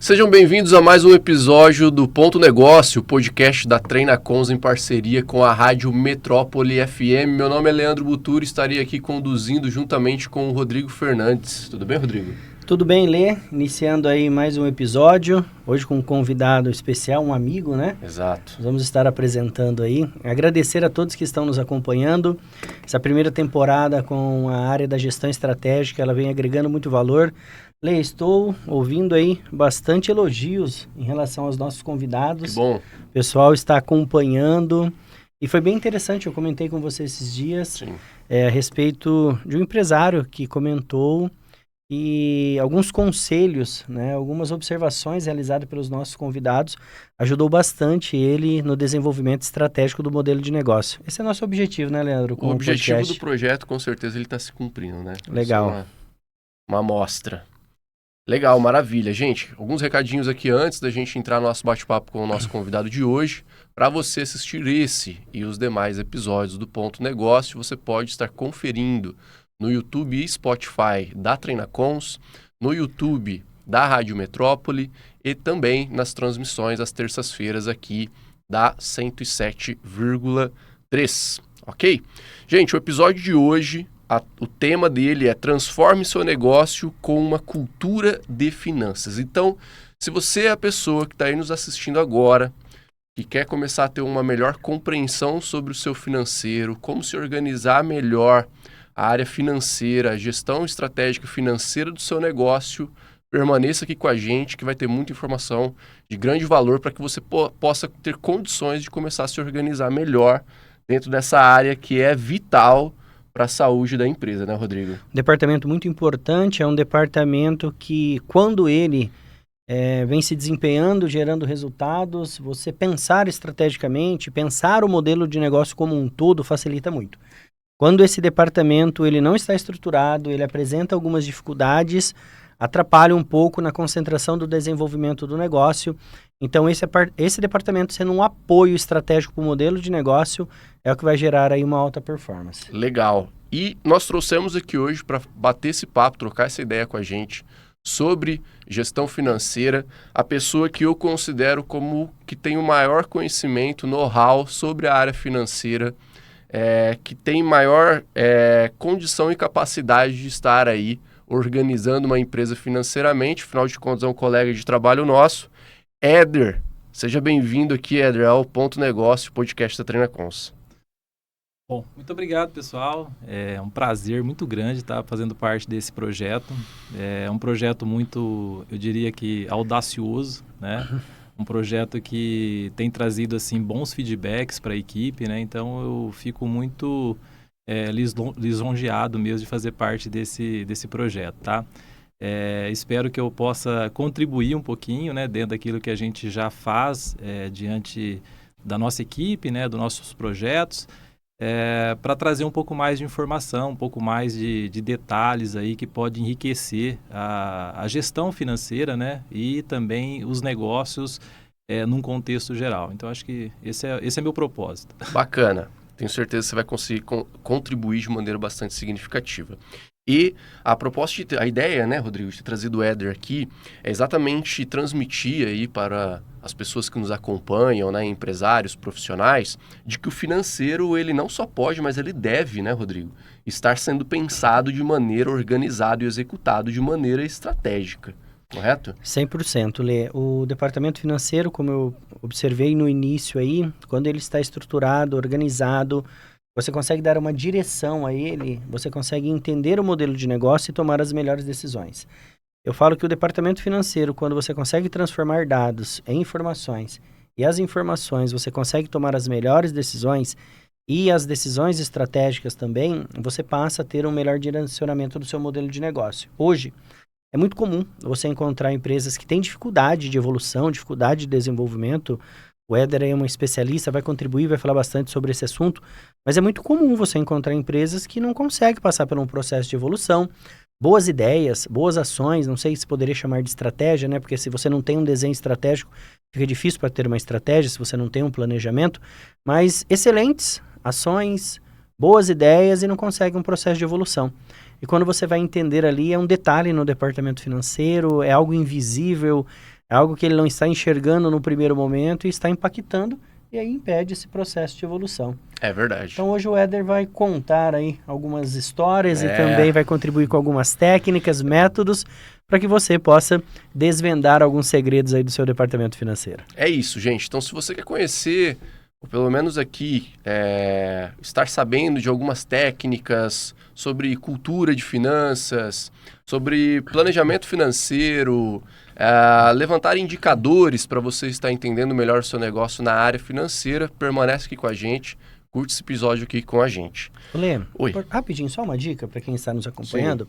Sejam bem-vindos a mais um episódio do Ponto Negócio, podcast da Treinacons em parceria com a Rádio Metrópole FM. Meu nome é Leandro Buturi, estarei aqui conduzindo juntamente com o Rodrigo Fernandes. Tudo bem, Rodrigo? Tudo bem, Lê? Iniciando aí mais um episódio, hoje com um convidado especial, um amigo, né? Exato. Nós vamos estar apresentando aí. Agradecer a todos que estão nos acompanhando. Essa primeira temporada com a área da gestão estratégica, ela vem agregando muito valor. Lê, estou ouvindo aí bastante elogios em relação aos nossos convidados. Que bom. O pessoal está acompanhando. E foi bem interessante, eu comentei com você esses dias a respeito de um empresário que comentou e alguns conselhos, né, algumas observações realizadas pelos nossos convidados ajudou bastante ele no desenvolvimento estratégico do modelo de negócio. Esse é o nosso objetivo, né, Leandro? O objetivo do projeto, com certeza, ele está se cumprindo, né? Legal. Isso é uma amostra. Legal, maravilha. Gente, alguns recadinhos aqui antes da gente entrar no nosso bate-papo com o nosso convidado de hoje. Para você assistir esse e os demais episódios do Ponto Negócio, você pode estar conferindo no YouTube e Spotify da Treinacons, no YouTube da Rádio Metrópole e também nas transmissões às terças-feiras aqui da 107,3. Ok? Gente, o episódio de hoje, o tema dele é Transforme seu negócio com uma cultura de finanças. Então, se você é a pessoa que está aí nos assistindo agora, que quer começar a ter uma melhor compreensão sobre o seu financeiro, como se organizar melhor a área financeira, a gestão estratégica financeira do seu negócio, permaneça aqui com a gente, que vai ter muita informação de grande valor para que você possa ter condições de começar a se organizar melhor dentro dessa área que é vital para a saúde da empresa, né, Rodrigo? Departamento muito importante, é um departamento que, quando ele vem se desempenhando, gerando resultados, você pensar estrategicamente, pensar o modelo de negócio como um todo facilita muito. Quando esse departamento ele não está estruturado, ele apresenta algumas dificuldades, atrapalha um pouco na concentração do desenvolvimento do negócio. Então, esse departamento sendo um apoio estratégico para o modelo de negócio é o que vai gerar aí uma alta performance. Legal. E nós trouxemos aqui hoje para bater esse papo, trocar essa ideia com a gente sobre gestão financeira, a pessoa que eu considero como que tem o maior conhecimento, know-how sobre a área financeira, que tem maior condição e capacidade de estar aí organizando uma empresa financeiramente. Afinal de contas, é um colega de trabalho nosso. Éder, seja bem-vindo aqui, Éder, ao Ponto Negócio, podcast da Treinacons. Bom, muito obrigado, pessoal. É um prazer muito grande estar fazendo parte desse projeto. É um projeto muito, eu diria que audacioso, né? Um projeto que tem trazido assim bons feedbacks para a equipe, né? Então eu fico muito lisonjeado mesmo de fazer parte desse projeto, tá? Espero que eu possa contribuir um pouquinho, né, dentro daquilo que a gente já faz diante da nossa equipe, né, dos nossos projetos, para trazer um pouco mais de informação, um pouco mais de detalhes aí que pode enriquecer a gestão financeira, né, e também os negócios num contexto geral. Então, acho que esse é meu propósito. Bacana. Tenho certeza que você vai conseguir contribuir de maneira bastante significativa. E a ideia, né, Rodrigo, de ter trazido o Éder aqui é exatamente transmitir aí para as pessoas que nos acompanham, né, empresários, profissionais, de que o financeiro, ele não só pode, mas ele deve, né, Rodrigo, estar sendo pensado de maneira organizada e executado de maneira estratégica, correto? 100%, Lê. O departamento financeiro, como eu observei no início aí, quando ele está estruturado, organizado, você consegue dar uma direção a ele, você consegue entender o modelo de negócio e tomar as melhores decisões. Eu falo que o departamento financeiro, quando você consegue transformar dados em informações e as informações você consegue tomar as melhores decisões e as decisões estratégicas também, você passa a ter um melhor direcionamento do seu modelo de negócio. Hoje, é muito comum você encontrar empresas que têm dificuldade de evolução, dificuldade de desenvolvimento. O Éder é um especialista, vai contribuir, vai falar bastante sobre esse assunto, mas é muito comum você encontrar empresas que não conseguem passar por um processo de evolução, boas ideias, boas ações, não sei se poderia chamar de estratégia, né? Porque se você não tem um desenho estratégico, fica difícil para ter uma estratégia, se você não tem um planejamento, mas excelentes ações, boas ideias e não consegue um processo de evolução. E quando você vai entender ali, é um detalhe no departamento financeiro, é algo invisível, é algo que ele não está enxergando no primeiro momento e está impactando, e aí impede esse processo de evolução. É verdade. Então hoje o Éder vai contar aí algumas histórias e também vai contribuir com algumas técnicas, métodos, para que você possa desvendar alguns segredos aí do seu departamento financeiro. É isso, gente. Então, se você quer conhecer, ou pelo menos aqui, estar sabendo de algumas técnicas sobre cultura de finanças, sobre planejamento financeiro, levantar indicadores para você estar entendendo melhor o seu negócio na área financeira, permanece aqui com a gente, curte esse episódio aqui com a gente. Lê, Oi. Rapidinho, só uma dica para quem está nos acompanhando.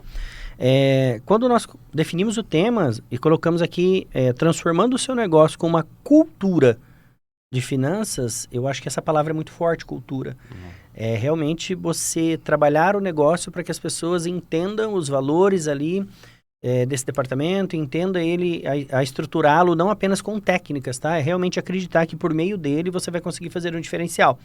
Quando nós definimos o tema e colocamos aqui, transformando o seu negócio com uma cultura de finanças, eu acho que essa palavra é muito forte, cultura. É realmente você trabalhar o negócio para que as pessoas entendam os valores ali desse departamento, entenda ele a estruturá-lo não apenas com técnicas, tá? É realmente acreditar que por meio dele você vai conseguir fazer um diferencial.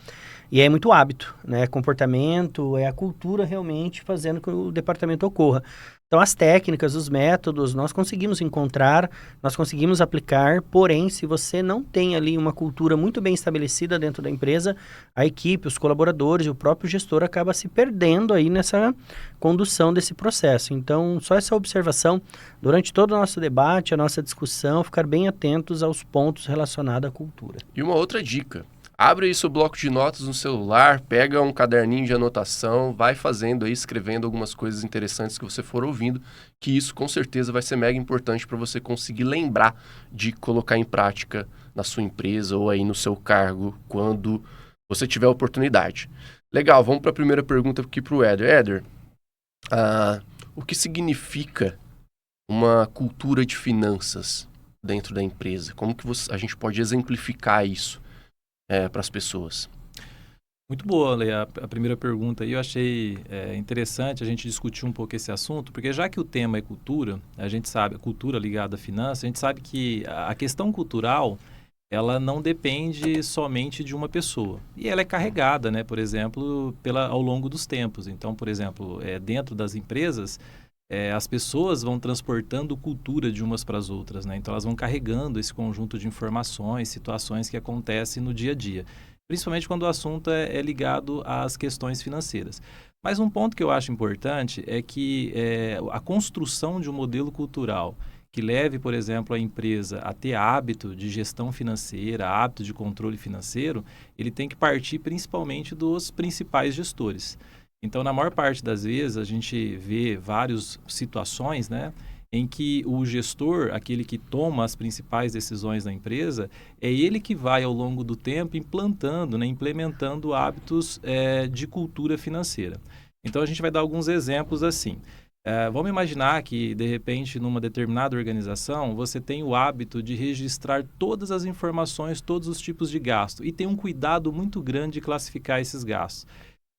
E é muito hábito, né? Comportamento, é a cultura realmente fazendo com que o departamento ocorra. Então, as técnicas, os métodos, nós conseguimos encontrar, nós conseguimos aplicar, porém, se você não tem ali uma cultura muito bem estabelecida dentro da empresa, a equipe, os colaboradores e o próprio gestor acaba se perdendo aí nessa condução desse processo. Então, só essa observação, durante todo o nosso debate, a nossa discussão, ficar bem atentos aos pontos relacionados à cultura. E uma outra dica. Abre aí seu bloco de notas no celular, pega um caderninho de anotação, vai fazendo aí, escrevendo algumas coisas interessantes que você for ouvindo, que isso com certeza vai ser mega importante para você conseguir lembrar de colocar em prática na sua empresa ou aí no seu cargo quando você tiver a oportunidade. Legal, vamos para a primeira pergunta aqui para o Éder. Éder, o que significa uma cultura de finanças dentro da empresa? Como que a gente pode exemplificar isso para as pessoas? Muito boa, Lê. A primeira pergunta aí eu achei interessante a gente discutir um pouco esse assunto, porque já que o tema é cultura, a gente sabe, a cultura ligada à finança, a gente sabe que a questão cultural, ela não depende somente de uma pessoa. E ela é carregada, né, por exemplo, ao longo dos tempos. Então, por exemplo, dentro das empresas, as pessoas vão transportando cultura de umas para as outras, né? Então, elas vão carregando esse conjunto de informações, situações que acontecem no dia a dia, principalmente quando o assunto é ligado às questões financeiras. Mas um ponto que eu acho importante é que a construção de um modelo cultural que leve, por exemplo, a empresa a ter hábito de gestão financeira, hábito de controle financeiro, ele tem que partir principalmente dos principais gestores. Então, na maior parte das vezes, a gente vê várias situações, né, em que o gestor, aquele que toma as principais decisões da empresa, é ele que vai, ao longo do tempo, implantando, né, implementando hábitos de cultura financeira. Então, a gente vai dar alguns exemplos assim. Vamos imaginar que, de repente, numa determinada organização, você tem o hábito de registrar todas as informações, todos os tipos de gasto, e tem um cuidado muito grande de classificar esses gastos.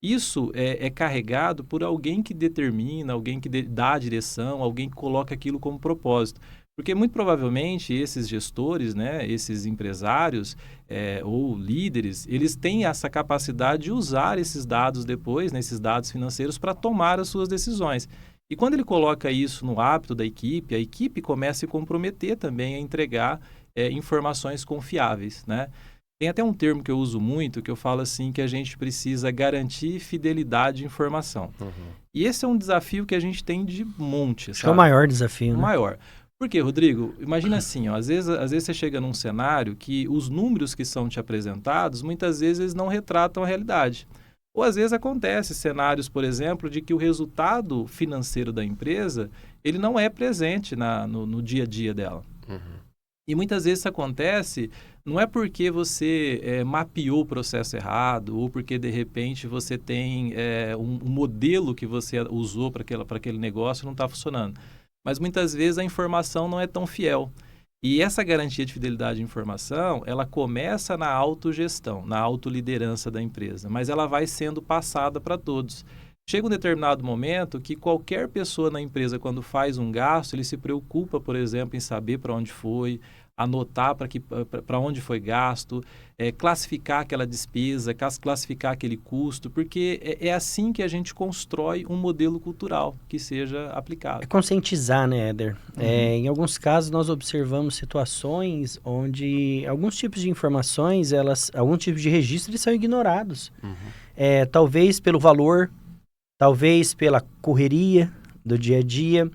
Isso é carregado por alguém que determina, alguém que dá a direção, alguém que coloca aquilo como propósito. Porque, muito provavelmente, esses gestores, né, esses empresários ou líderes, eles têm essa capacidade de usar esses dados depois, né, esses dados financeiros, para tomar as suas decisões. E quando ele coloca isso no hábito da equipe, a equipe começa a se comprometer também a entregar informações confiáveis, né? Tem até um termo que eu uso muito, que eu falo assim, que a gente precisa garantir fidelidade de informação. Uhum. E esse é um desafio que a gente tem de monte, sabe? É o maior desafio, né? O maior. Por quê, Rodrigo? Imagina assim, ó, às vezes você chega num cenário que os números que são te apresentados, muitas vezes eles não retratam a realidade. Ou às vezes acontece cenários, por exemplo, de que o resultado financeiro da empresa, ele não é presente no dia a dia dela. Uhum. E muitas vezes isso acontece, não é porque você mapeou o processo errado, ou porque, de repente, você tem um modelo que você usou para aquele negócio não está funcionando. Mas muitas vezes a informação não é tão fiel. E essa garantia de fidelidade de informação, ela começa na autogestão, na autoliderança da empresa, mas ela vai sendo passada para todos. Chega um determinado momento que qualquer pessoa na empresa, quando faz um gasto, ele se preocupa, por exemplo, em saber para onde foi, anotar para onde foi gasto, classificar aquela despesa, classificar aquele custo, porque é assim que a gente constrói um modelo cultural que seja aplicado. É conscientizar, né, Éder? Em alguns casos, nós observamos situações onde alguns tipos de informações, alguns tipos de registros, eles são ignorados. Talvez pelo valor, talvez pela correria do dia a dia.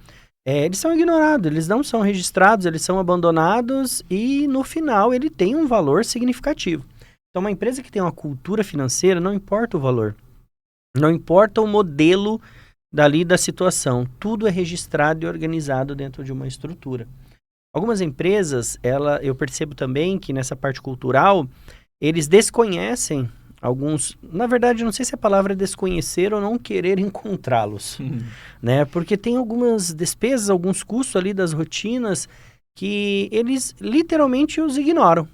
Eles são ignorados, eles não são registrados, eles são abandonados e, no final, ele tem um valor significativo. Então, uma empresa que tem uma cultura financeira, não importa o valor, não importa o modelo dali da situação, tudo é registrado e organizado dentro de uma estrutura. Algumas empresas, eu percebo também que nessa parte cultural, eles desconhecem alguns, na verdade, não sei se a palavra é desconhecer ou não querer encontrá-los, né? Porque tem algumas despesas, alguns custos ali das rotinas que eles literalmente os ignoram.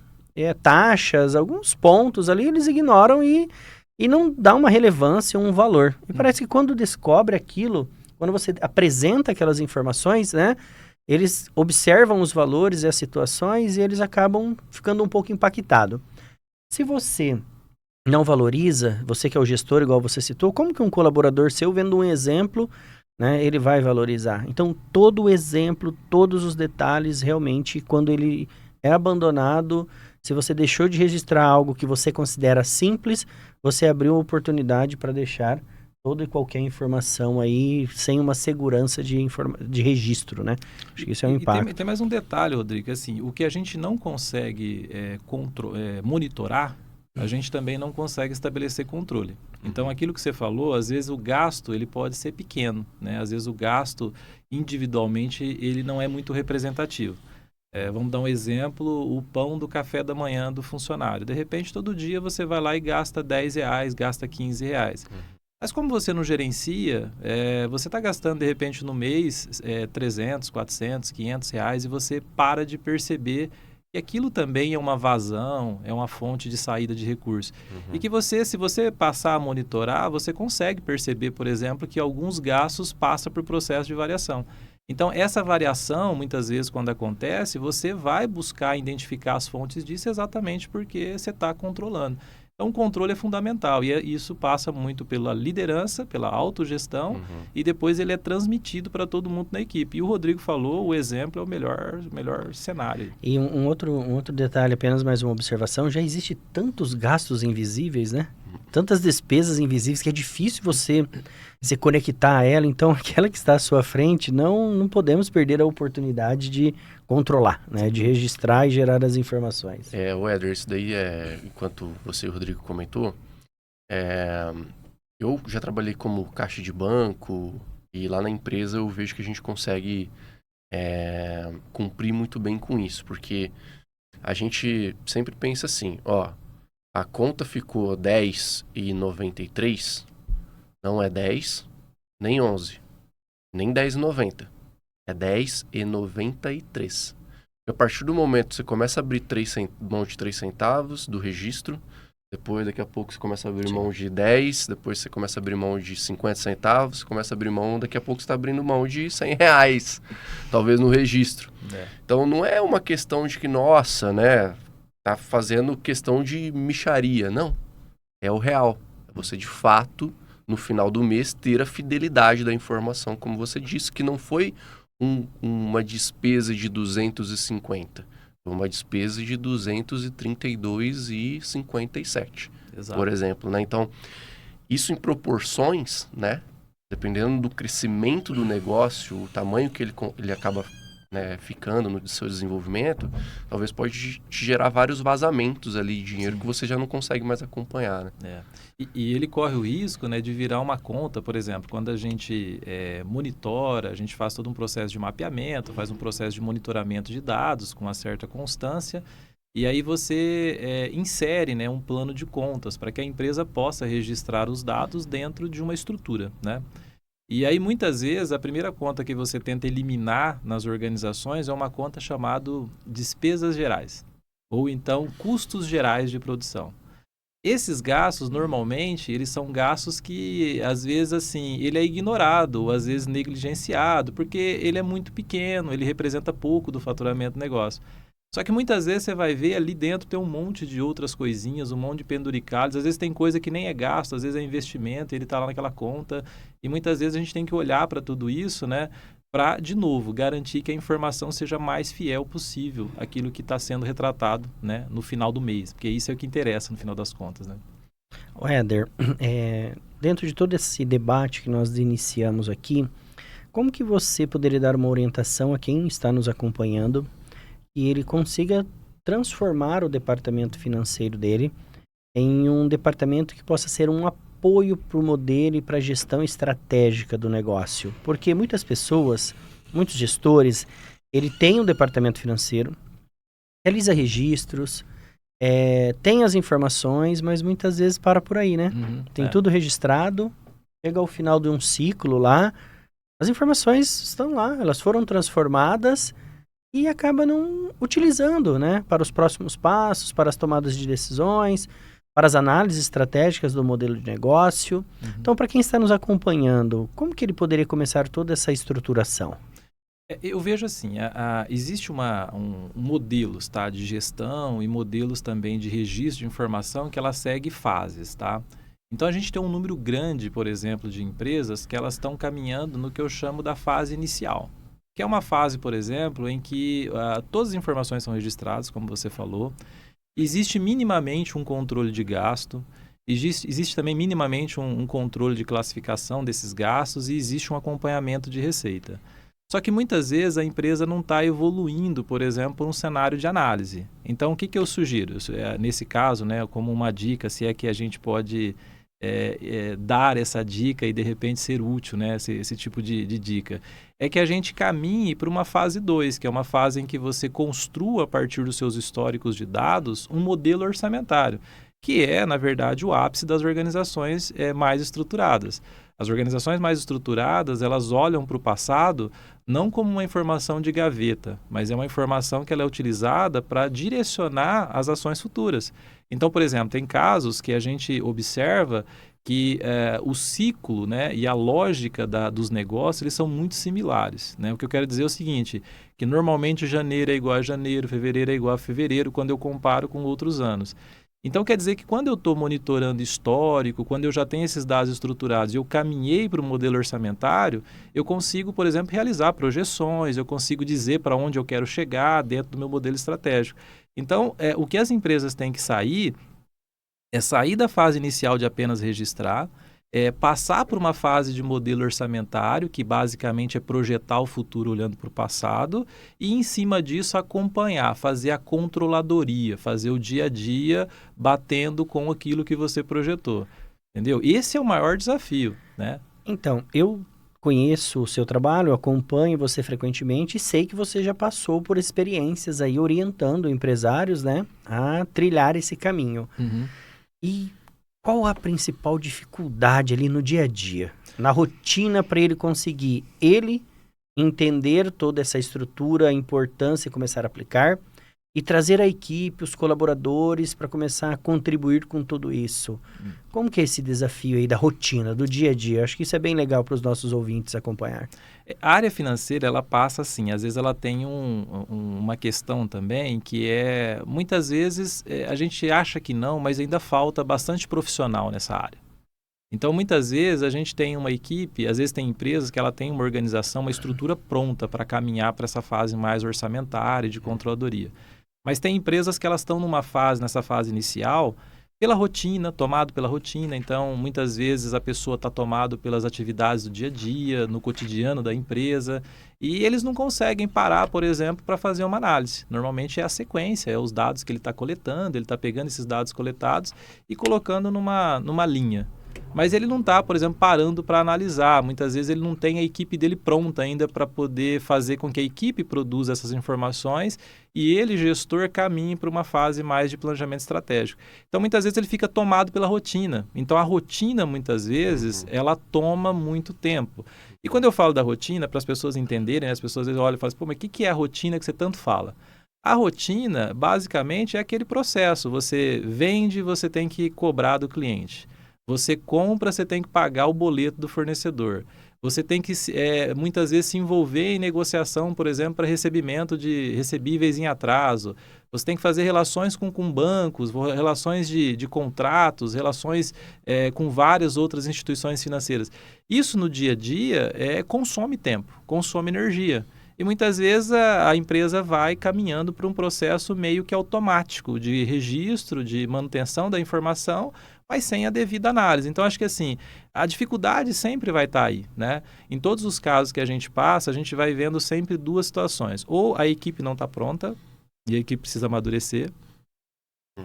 Taxas, alguns pontos ali eles ignoram e não dá uma relevância, um valor. E parece que quando descobre aquilo, quando você apresenta aquelas informações, né? Eles observam os valores e as situações e eles acabam ficando um pouco impactados. Se você não valoriza, você que é o gestor, igual você citou, como que um colaborador seu, vendo um exemplo, né, ele vai valorizar? Então, todo o exemplo, todos os detalhes, realmente, quando ele é abandonado, se você deixou de registrar algo que você considera simples, você abriu uma oportunidade para deixar toda e qualquer informação aí sem uma segurança de registro, né? Acho que isso é um impacto. Tem mais um detalhe, Rodrigo, assim, o que a gente não consegue monitorar, a gente também não consegue estabelecer controle. Então, aquilo que você falou, às vezes o gasto ele pode ser pequeno, né? Às vezes o gasto individualmente ele não é muito representativo. Vamos dar um exemplo, o pão do café da manhã do funcionário. De repente, todo dia você vai lá e gasta R$10, gasta R$15. Mas como você não gerencia, você está gastando, de repente, no mês, 300, 400, R$500 e você para de perceber que aquilo também é uma vazão, é uma fonte de saída de recursos. E que se você passar a monitorar, você consegue perceber, por exemplo, que alguns gastos passam por processo de variação. Então, essa variação, muitas vezes, quando acontece, você vai buscar identificar as fontes disso exatamente porque você está controlando. Então, o controle é fundamental e isso passa muito pela liderança, pela autogestão e depois ele é transmitido para todo mundo na equipe. E o Rodrigo falou, o exemplo é o melhor cenário. E um outro detalhe, apenas mais uma observação, já existe tantos gastos invisíveis, né? Tantas despesas invisíveis que é difícil você se conectar a ela. Então, aquela que está à sua frente, não podemos perder a oportunidade de controlar, né? De registrar e gerar as informações. Éder, isso daí enquanto você e o Rodrigo comentou, eu já trabalhei como caixa de banco e lá na empresa eu vejo que a gente consegue cumprir muito bem com isso, porque a gente sempre pensa assim, a conta ficou R$10,93, não é 10, nem 11, nem R$10,90. É R$10,93. A partir do momento que você começa a abrir mão de 3 centavos do registro, depois daqui a pouco você começa a abrir mão de 10, depois você começa a abrir mão de 50 centavos, começa a abrir mão, daqui a pouco você está abrindo mão de R$100, talvez no registro. Então não é uma questão de que, nossa, né, tá fazendo questão de mixaria, não. É o real. É você de fato, no final do mês, ter a fidelidade da informação, como você disse, que não foi uma despesa de 250, foi uma despesa de 232,57, por exemplo, né? Então, isso em proporções, né? Dependendo do crescimento do negócio, o tamanho que ele acaba, né, ficando no seu desenvolvimento, talvez pode te gerar vários vazamentos ali de dinheiro que você já não consegue mais acompanhar, né? E ele corre o risco, né, de virar uma conta, por exemplo, quando a gente monitora, a gente faz todo um processo de mapeamento, faz um processo de monitoramento de dados com uma certa constância, e aí você insere, né, um plano de contas para que a empresa possa registrar os dados dentro de uma estrutura, né? E aí, muitas vezes, a primeira conta que você tenta eliminar nas organizações é uma conta chamada despesas gerais, ou então custos gerais de produção. Esses gastos, normalmente, eles são gastos que, às vezes, assim, ele é ignorado, ou às vezes negligenciado, porque ele é muito pequeno, ele representa pouco do faturamento do negócio. Só que muitas vezes você vai ver ali dentro tem um monte de outras coisinhas, um monte de penduricalhos. Às vezes tem coisa que nem é gasto, às vezes é investimento, ele está lá naquela conta. E muitas vezes a gente tem que olhar para tudo isso, né? Para, de novo, garantir que a informação seja mais fiel possível àquilo que está sendo retratado, né? No final do mês. Porque isso é o que interessa no final das contas, né? Éder, dentro de todo esse debate que nós iniciamos aqui, como que você poderia dar uma orientação a quem está nos acompanhando e ele consiga transformar o departamento financeiro dele em um departamento que possa ser um apoio para o modelo e para a gestão estratégica do negócio? Porque muitas pessoas, muitos gestores, ele tem um departamento financeiro, realiza registros, tem as informações, mas muitas vezes para por aí, né? Tem tudo registrado, chega ao final de um ciclo lá, as informações estão lá, elas foram transformadas e acaba não utilizando, né, para os próximos passos, para as tomadas de decisões, para as análises estratégicas do modelo de negócio. Então, para quem está nos acompanhando, como que ele poderia começar toda essa estruturação? Eu vejo assim, existe modelos, tá, de gestão e modelos também de registro de informação que ela segue fases, tá? Então, a gente tem um número grande, por exemplo, de empresas que elas estão caminhando no que eu chamo da fase inicial. Que é uma fase, por exemplo, em que todas as informações são registradas, como você falou. Existe minimamente um controle de gasto, existe também minimamente um controle de classificação desses gastos e existe um acompanhamento de receita. Só que muitas vezes a empresa não está evoluindo, por exemplo, para um cenário de análise. Então, o que eu sugiro? Nesse caso, né, como uma dica, se é que a gente pode dar essa dica e de repente ser útil, né, esse tipo de dica, é que a gente caminhe para uma fase 2, que é uma fase em que você construa a partir dos seus históricos de dados um modelo orçamentário, que é, na verdade, o ápice das organizações mais estruturadas. As organizações mais estruturadas, elas olham para o passado não como uma informação de gaveta, mas é uma informação que ela é utilizada para direcionar as ações futuras. Então, por exemplo, tem casos que a gente observa que o ciclo, né, e a lógica dos negócios eles são muito similares, né? O que eu quero dizer é o seguinte, que normalmente janeiro é igual a janeiro, fevereiro é igual a fevereiro, quando eu comparo com outros anos. Então, quer dizer que quando eu estou monitorando histórico, quando eu já tenho esses dados estruturados e eu caminhei para o modelo orçamentário, eu consigo, por exemplo, realizar projeções, eu consigo dizer para onde eu quero chegar dentro do meu modelo estratégico. Então, o que as empresas têm que sair é sair da fase inicial de apenas registrar, passar por uma fase de modelo orçamentário, que basicamente é projetar o futuro olhando para o passado, e em cima disso acompanhar, fazer a controladoria, fazer o dia a dia batendo com aquilo que você projetou. Entendeu? Esse é o maior desafio, né? Então, eu conheço o seu trabalho, acompanho você frequentemente e sei que você já passou por experiências aí orientando empresários, né, a trilhar esse caminho. E qual a principal dificuldade ali no dia a dia, na rotina, para ele conseguir entender toda essa estrutura, a importância e começar a aplicar e trazer a equipe, os colaboradores para começar a contribuir com tudo isso? Como que é esse desafio aí da rotina, do dia a dia? Acho que isso é bem legal para os nossos ouvintes acompanhar. A área financeira, ela passa assim, às vezes ela tem uma questão também que muitas vezes a gente acha que não, mas ainda falta bastante profissional nessa área. Então, muitas vezes a gente tem uma equipe, às vezes tem empresas que ela tem uma organização, uma estrutura pronta para caminhar para essa fase mais orçamentária de controladoria. Mas tem empresas que elas estão nessa fase inicial, tomado pela rotina. Então, muitas vezes a pessoa está tomado pelas atividades do dia a dia, no cotidiano da empresa, e eles não conseguem parar, por exemplo, para fazer uma análise. Normalmente é a sequência, é os dados que ele está coletando, ele está pegando esses dados coletados e colocando numa linha. Mas ele não está, por exemplo, parando para analisar. Muitas vezes ele não tem a equipe dele pronta ainda para poder fazer com que a equipe produza essas informações e ele, gestor, caminhe para uma fase mais de planejamento estratégico. Então, muitas vezes ele fica tomado pela rotina. Então, a rotina, muitas vezes, ela toma muito tempo. E quando eu falo da rotina, para as pessoas entenderem, as pessoas às vezes olham e falam assim, mas o que é a rotina que você tanto fala? A rotina, basicamente, é aquele processo. Você vende, você tem que cobrar do cliente. Você compra, você tem que pagar o boleto do fornecedor. Você tem que, muitas vezes, se envolver em negociação, por exemplo, para recebimento de recebíveis em atraso. Você tem que fazer relações com bancos, relações de contratos, relações com várias outras instituições financeiras. Isso, no dia a dia, consome tempo, consome energia. E muitas vezes a empresa vai caminhando para um processo meio que automático de registro, de manutenção da informação, mas sem a devida análise. Então, acho que assim, a dificuldade sempre vai estar aí, né? Em todos os casos que a gente passa, a gente vai vendo sempre duas situações. Ou a equipe não está pronta e a equipe precisa amadurecer,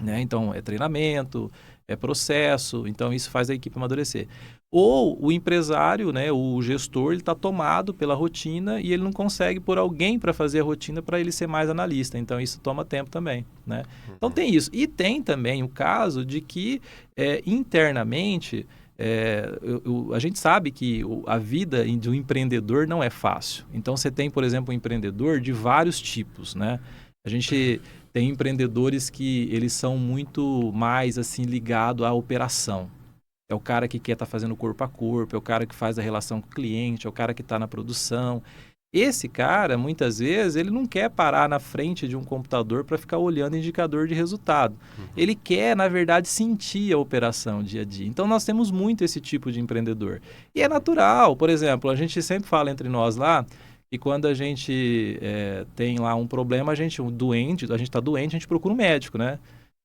né? Então, é treinamento, é processo, então isso faz a equipe amadurecer. Ou o empresário, né, o gestor, ele está tomado pela rotina e ele não consegue pôr alguém para fazer a rotina para ele ser mais analista. Então, isso toma tempo também, né? Então, tem isso. E tem também o caso de que, internamente, a gente sabe que a vida de um empreendedor não é fácil. Então, você tem, por exemplo, um empreendedor de vários tipos, né? A gente tem empreendedores que eles são muito mais assim ligados à operação. É o cara que quer estar fazendo corpo a corpo, é o cara que faz a relação com o cliente, é o cara que está na produção. Esse cara, muitas vezes, ele não quer parar na frente de um computador para ficar olhando indicador de resultado. Ele quer, na verdade, sentir a operação dia a dia. Então, nós temos muito esse tipo de empreendedor. E é natural. Por exemplo, a gente sempre fala entre nós lá, e quando a gente tem lá um problema, a gente está doente, a gente procura um médico, né?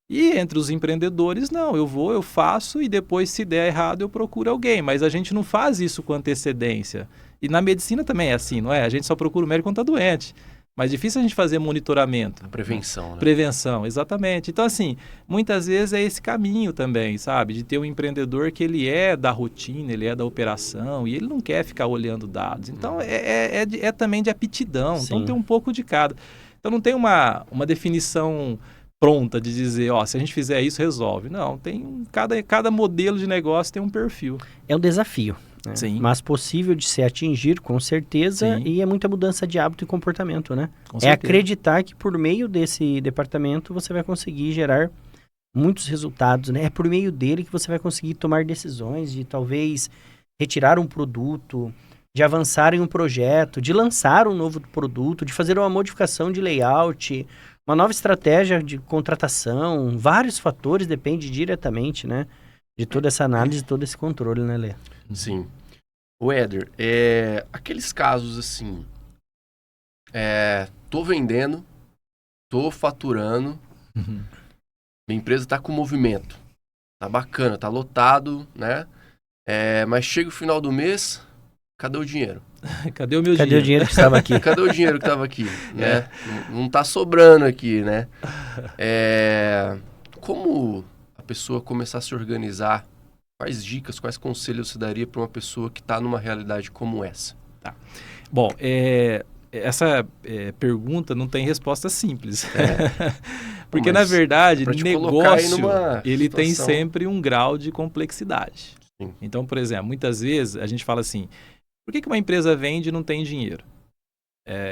E entre os empreendedores, não, eu faço e depois, se der errado, eu procuro alguém. Mas a gente não faz isso com antecedência. E na medicina também é assim, não é? A gente só procura o médico quando está doente. Mas difícil a gente fazer monitoramento. Prevenção, né? Prevenção, exatamente. Então, assim, muitas vezes é esse caminho também, sabe? De ter um empreendedor que ele é da rotina, ele é da operação e ele não quer ficar olhando dados. Então, é também de aptidão. Sim. Então, tem um pouco de cada. Então, não tem uma definição pronta de dizer, se a gente fizer isso, resolve. Não, tem cada modelo de negócio tem um perfil. É um desafio, né? Sim. Mas possível de se atingir, com certeza. Sim. E é muita mudança de hábito e comportamento, né? Com certeza. Acreditar que por meio desse departamento você vai conseguir gerar muitos resultados, né? É por meio dele que você vai conseguir tomar decisões de talvez retirar um produto, de avançar em um projeto, de lançar um novo produto, de fazer uma modificação de layout, uma nova estratégia de contratação. Vários fatores dependem diretamente, né? De toda essa análise, todo esse controle, né, Lê? Sim. O Éder, aqueles casos assim, tô vendendo, tô faturando, minha empresa tá com movimento, tá bacana, tá lotado, né? Mas chega o final do mês, cadê o dinheiro? Cadê o meu dinheiro? Cadê o dinheiro que estava aqui? Cadê o dinheiro que estava aqui? Né? Não tá sobrando aqui, né? Como a pessoa começar a se organizar? Quais dicas, quais conselhos você daria para uma pessoa que está numa realidade como essa? Tá. Bom, essa pergunta não tem resposta simples. Porque, na verdade, negócio ele tem sempre um grau de complexidade. Sim. Então, por exemplo, muitas vezes a gente fala assim, por que uma empresa vende e não tem dinheiro?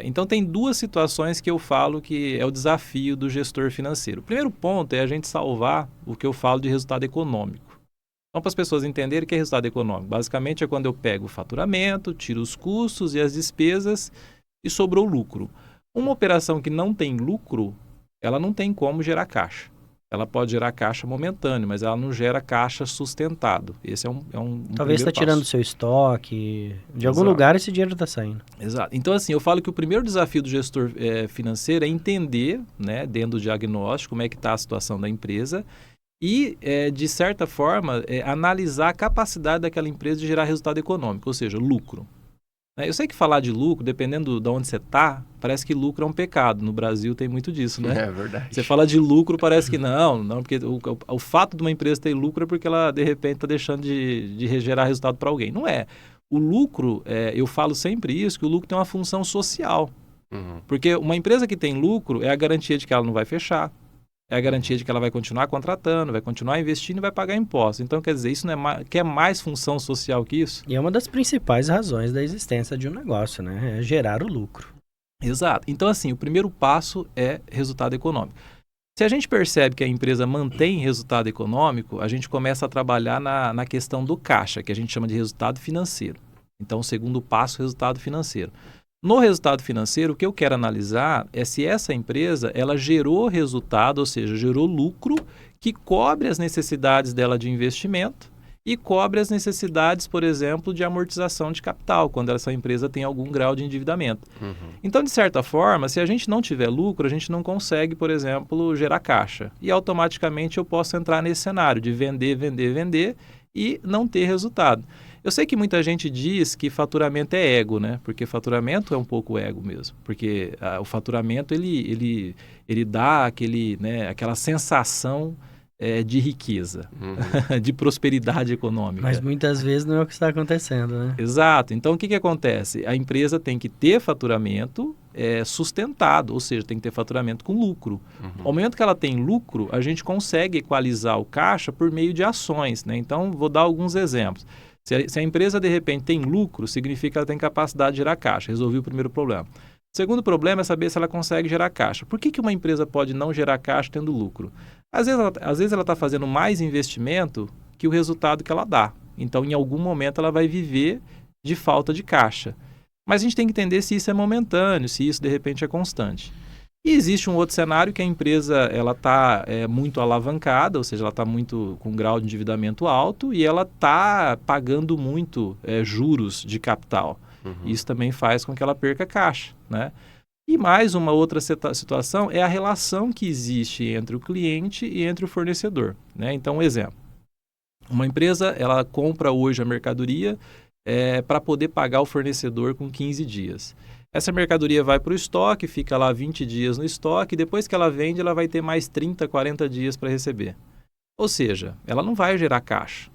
Então, tem duas situações que eu falo que é o desafio do gestor financeiro. O primeiro ponto é a gente salvar o que eu falo de resultado econômico. Então, para as pessoas entenderem o que é resultado econômico, basicamente é quando eu pego o faturamento, tiro os custos e as despesas e sobrou lucro. Uma operação que não tem lucro, ela não tem como gerar caixa. Ela pode gerar caixa momentâneo, mas ela não gera caixa sustentado. Esse é um talvez está tirando o seu estoque. De algum lugar esse dinheiro está saindo. Exato. Então, assim, eu falo que o primeiro desafio do gestor financeiro é entender, né, dentro do diagnóstico, como é que está a situação da empresa e, de certa forma, analisar a capacidade daquela empresa de gerar resultado econômico, ou seja, lucro. Eu sei que falar de lucro, dependendo de onde você está, parece que lucro é um pecado. No Brasil tem muito disso, né? É verdade. Você fala de lucro, parece que não, porque o fato de uma empresa ter lucro é porque ela, de repente, está deixando de gerar resultado para alguém. Não é. O lucro, eu falo sempre isso, que o lucro tem uma função social. Uhum. Porque uma empresa que tem lucro é a garantia de que ela não vai fechar, é a garantia de que ela vai continuar contratando, vai continuar investindo e vai pagar impostos. Então, quer dizer, isso não quer mais função social que isso? E é uma das principais razões da existência de um negócio, né? É gerar o lucro. Exato. Então, assim, o primeiro passo é resultado econômico. Se a gente percebe que a empresa mantém resultado econômico, a gente começa a trabalhar na questão do caixa, que a gente chama de resultado financeiro. Então, o segundo passo, resultado financeiro. No resultado financeiro, o que eu quero analisar é se essa empresa ela gerou resultado, ou seja, gerou lucro que cobre as necessidades dela de investimento e cobre as necessidades, por exemplo, de amortização de capital, quando essa empresa tem algum grau de endividamento. Então, de certa forma, se a gente não tiver lucro, a gente não consegue, por exemplo, gerar caixa. E automaticamente eu posso entrar nesse cenário de vender, vender, vender e não ter resultado. Eu sei que muita gente diz que faturamento é ego, né? Porque faturamento é um pouco ego mesmo. Porque o faturamento, ele dá aquela sensação de riqueza, de prosperidade econômica. Mas muitas vezes não é o que está acontecendo, né? Exato. Então, o que acontece? A empresa tem que ter faturamento sustentado, ou seja, tem que ter faturamento com lucro. Ao momento que ela tem lucro, a gente consegue equalizar o caixa por meio de ações, né? Então, vou dar alguns exemplos. Se a empresa, de repente, tem lucro, significa que ela tem capacidade de gerar caixa. Resolvi o primeiro problema. O segundo problema é saber se ela consegue gerar caixa. Por que uma empresa pode não gerar caixa tendo lucro? Às vezes ela está fazendo mais investimento que o resultado que ela dá. Então, em algum momento, ela vai viver de falta de caixa. Mas a gente tem que entender se isso é momentâneo, se isso, de repente, é constante. E existe um outro cenário que a empresa está muito alavancada, ou seja, ela está muito com um grau de endividamento alto e ela está pagando muito juros de capital. Isso também faz com que ela perca caixa, né? E mais uma outra situação é a relação que existe entre o cliente e entre o fornecedor, né? Então, um exemplo. Uma empresa, ela compra hoje a mercadoria para poder pagar o fornecedor com 15 dias. Essa mercadoria vai para o estoque, fica lá 20 dias no estoque, e depois que ela vende, ela vai ter mais 30, 40 dias para receber. Ou seja, ela não vai gerar caixa,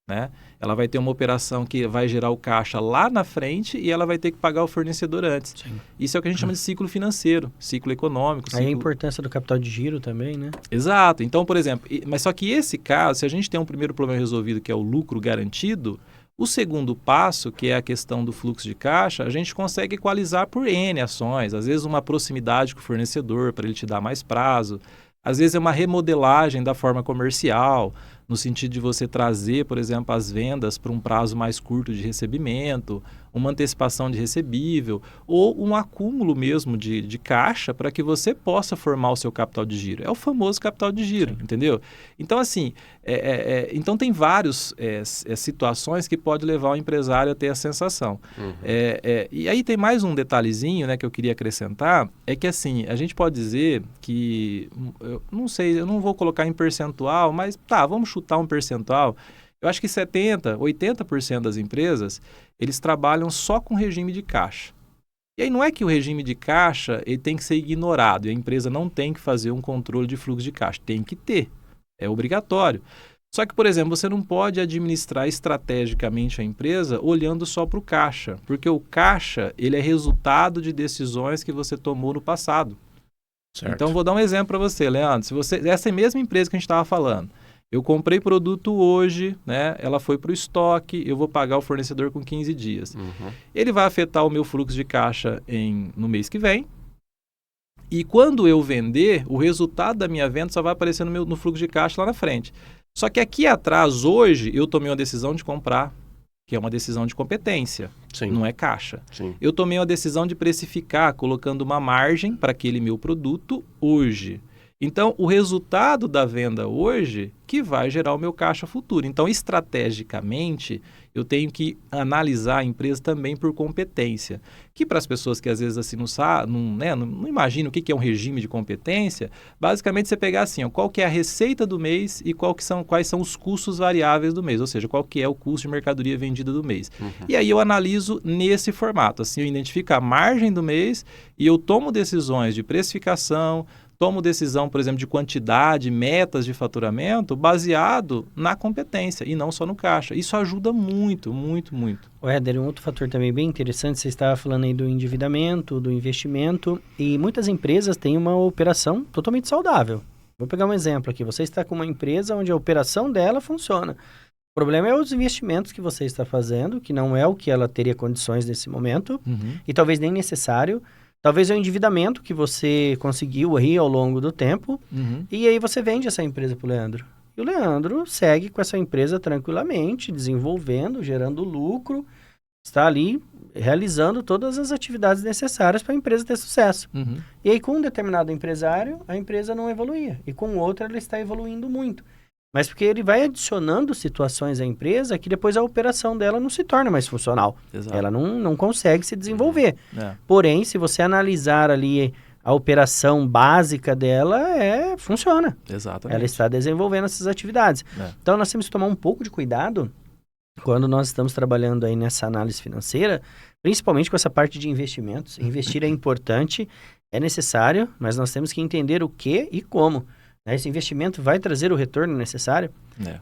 né? Ela vai ter uma operação que vai gerar o caixa lá na frente e ela vai ter que pagar o fornecedor antes. Sim. Isso é o que a gente chama de ciclo financeiro, ciclo econômico. Aí a importância do capital de giro também, né? Exato. Então, por exemplo, mas só que esse caso, se a gente tem um primeiro problema resolvido, que é o lucro garantido, o segundo passo, que é a questão do fluxo de caixa, a gente consegue equalizar por N ações. Às vezes uma proximidade com o fornecedor para ele te dar mais prazo. Às vezes é uma remodelagem da forma comercial, no sentido de você trazer, por exemplo, as vendas para um prazo mais curto de recebimento, uma antecipação de recebível, ou um acúmulo mesmo de caixa para que você possa formar o seu capital de giro. É o famoso capital de giro, entendeu? Então, assim, então tem várias situações que pode levar o empresário a ter a sensação. E aí tem mais um detalhezinho, né, que eu queria acrescentar, é que assim, a gente pode dizer que, eu não sei, eu não vou colocar em percentual, mas tá, vamos chutar um percentual. Eu acho que 70%, 80% das empresas, eles trabalham só com regime de caixa. E aí não é que o regime de caixa ele tem que ser ignorado, e a empresa não tem que fazer um controle de fluxo de caixa. Tem que ter, é obrigatório. Só que, por exemplo, você não pode administrar estrategicamente a empresa olhando só para o caixa, porque o caixa ele é resultado de decisões que você tomou no passado. Certo. Então, vou dar um exemplo para você, Leandro. Essa mesma empresa que a gente estava falando, eu comprei produto hoje, né? Ela foi para o estoque, eu vou pagar o fornecedor com 15 dias. Ele vai afetar o meu fluxo de caixa no mês que vem. E quando eu vender, o resultado da minha venda só vai aparecer no fluxo de caixa lá na frente. Só que aqui atrás, hoje, eu tomei uma decisão de comprar, que é uma decisão de competência, Sim. não é caixa. Sim. Eu tomei uma decisão de precificar, colocando uma margem para aquele meu produto hoje. Então, o resultado da venda hoje que vai gerar o meu caixa futuro. Então, estrategicamente, eu tenho que analisar a empresa também por competência. Que para as pessoas que às vezes assim não imaginam o que é um regime de competência, basicamente você pegar assim, qual que é a receita do mês e quais são os custos variáveis do mês, ou seja, qual que é o custo de mercadoria vendida do mês. E aí eu analiso nesse formato, assim eu identifico a margem do mês e eu tomo decisões de precificação, tomo decisão, por exemplo, de quantidade, metas de faturamento, baseado na competência e não só no caixa. Isso ajuda muito, muito, muito. O Éder, um outro fator também bem interessante, você estava falando aí do endividamento, do investimento, e muitas empresas têm uma operação totalmente saudável. Vou pegar um exemplo aqui. Você está com uma empresa onde a operação dela funciona. O problema é os investimentos que você está fazendo, que não é o que ela teria condições nesse momento, e talvez nem necessário. Talvez é um endividamento que você conseguiu aí ao longo do tempo, e aí você vende essa empresa para o Leandro. E o Leandro segue com essa empresa tranquilamente, desenvolvendo, gerando lucro, está ali realizando todas as atividades necessárias para a empresa ter sucesso. E aí, com um determinado empresário, a empresa não evoluía. E com outro, ela está evoluindo muito. Mas porque ele vai adicionando situações à empresa que depois a operação dela não se torna mais funcional. Exato. Ela não consegue se desenvolver. Porém, se você analisar ali a operação básica dela, funciona. Exatamente. Ela está desenvolvendo essas atividades. Então, nós temos que tomar um pouco de cuidado quando nós estamos trabalhando aí nessa análise financeira, principalmente com essa parte de investimentos. Investir é importante, é necessário, mas nós temos que entender o que e como. Esse investimento vai trazer o retorno necessário?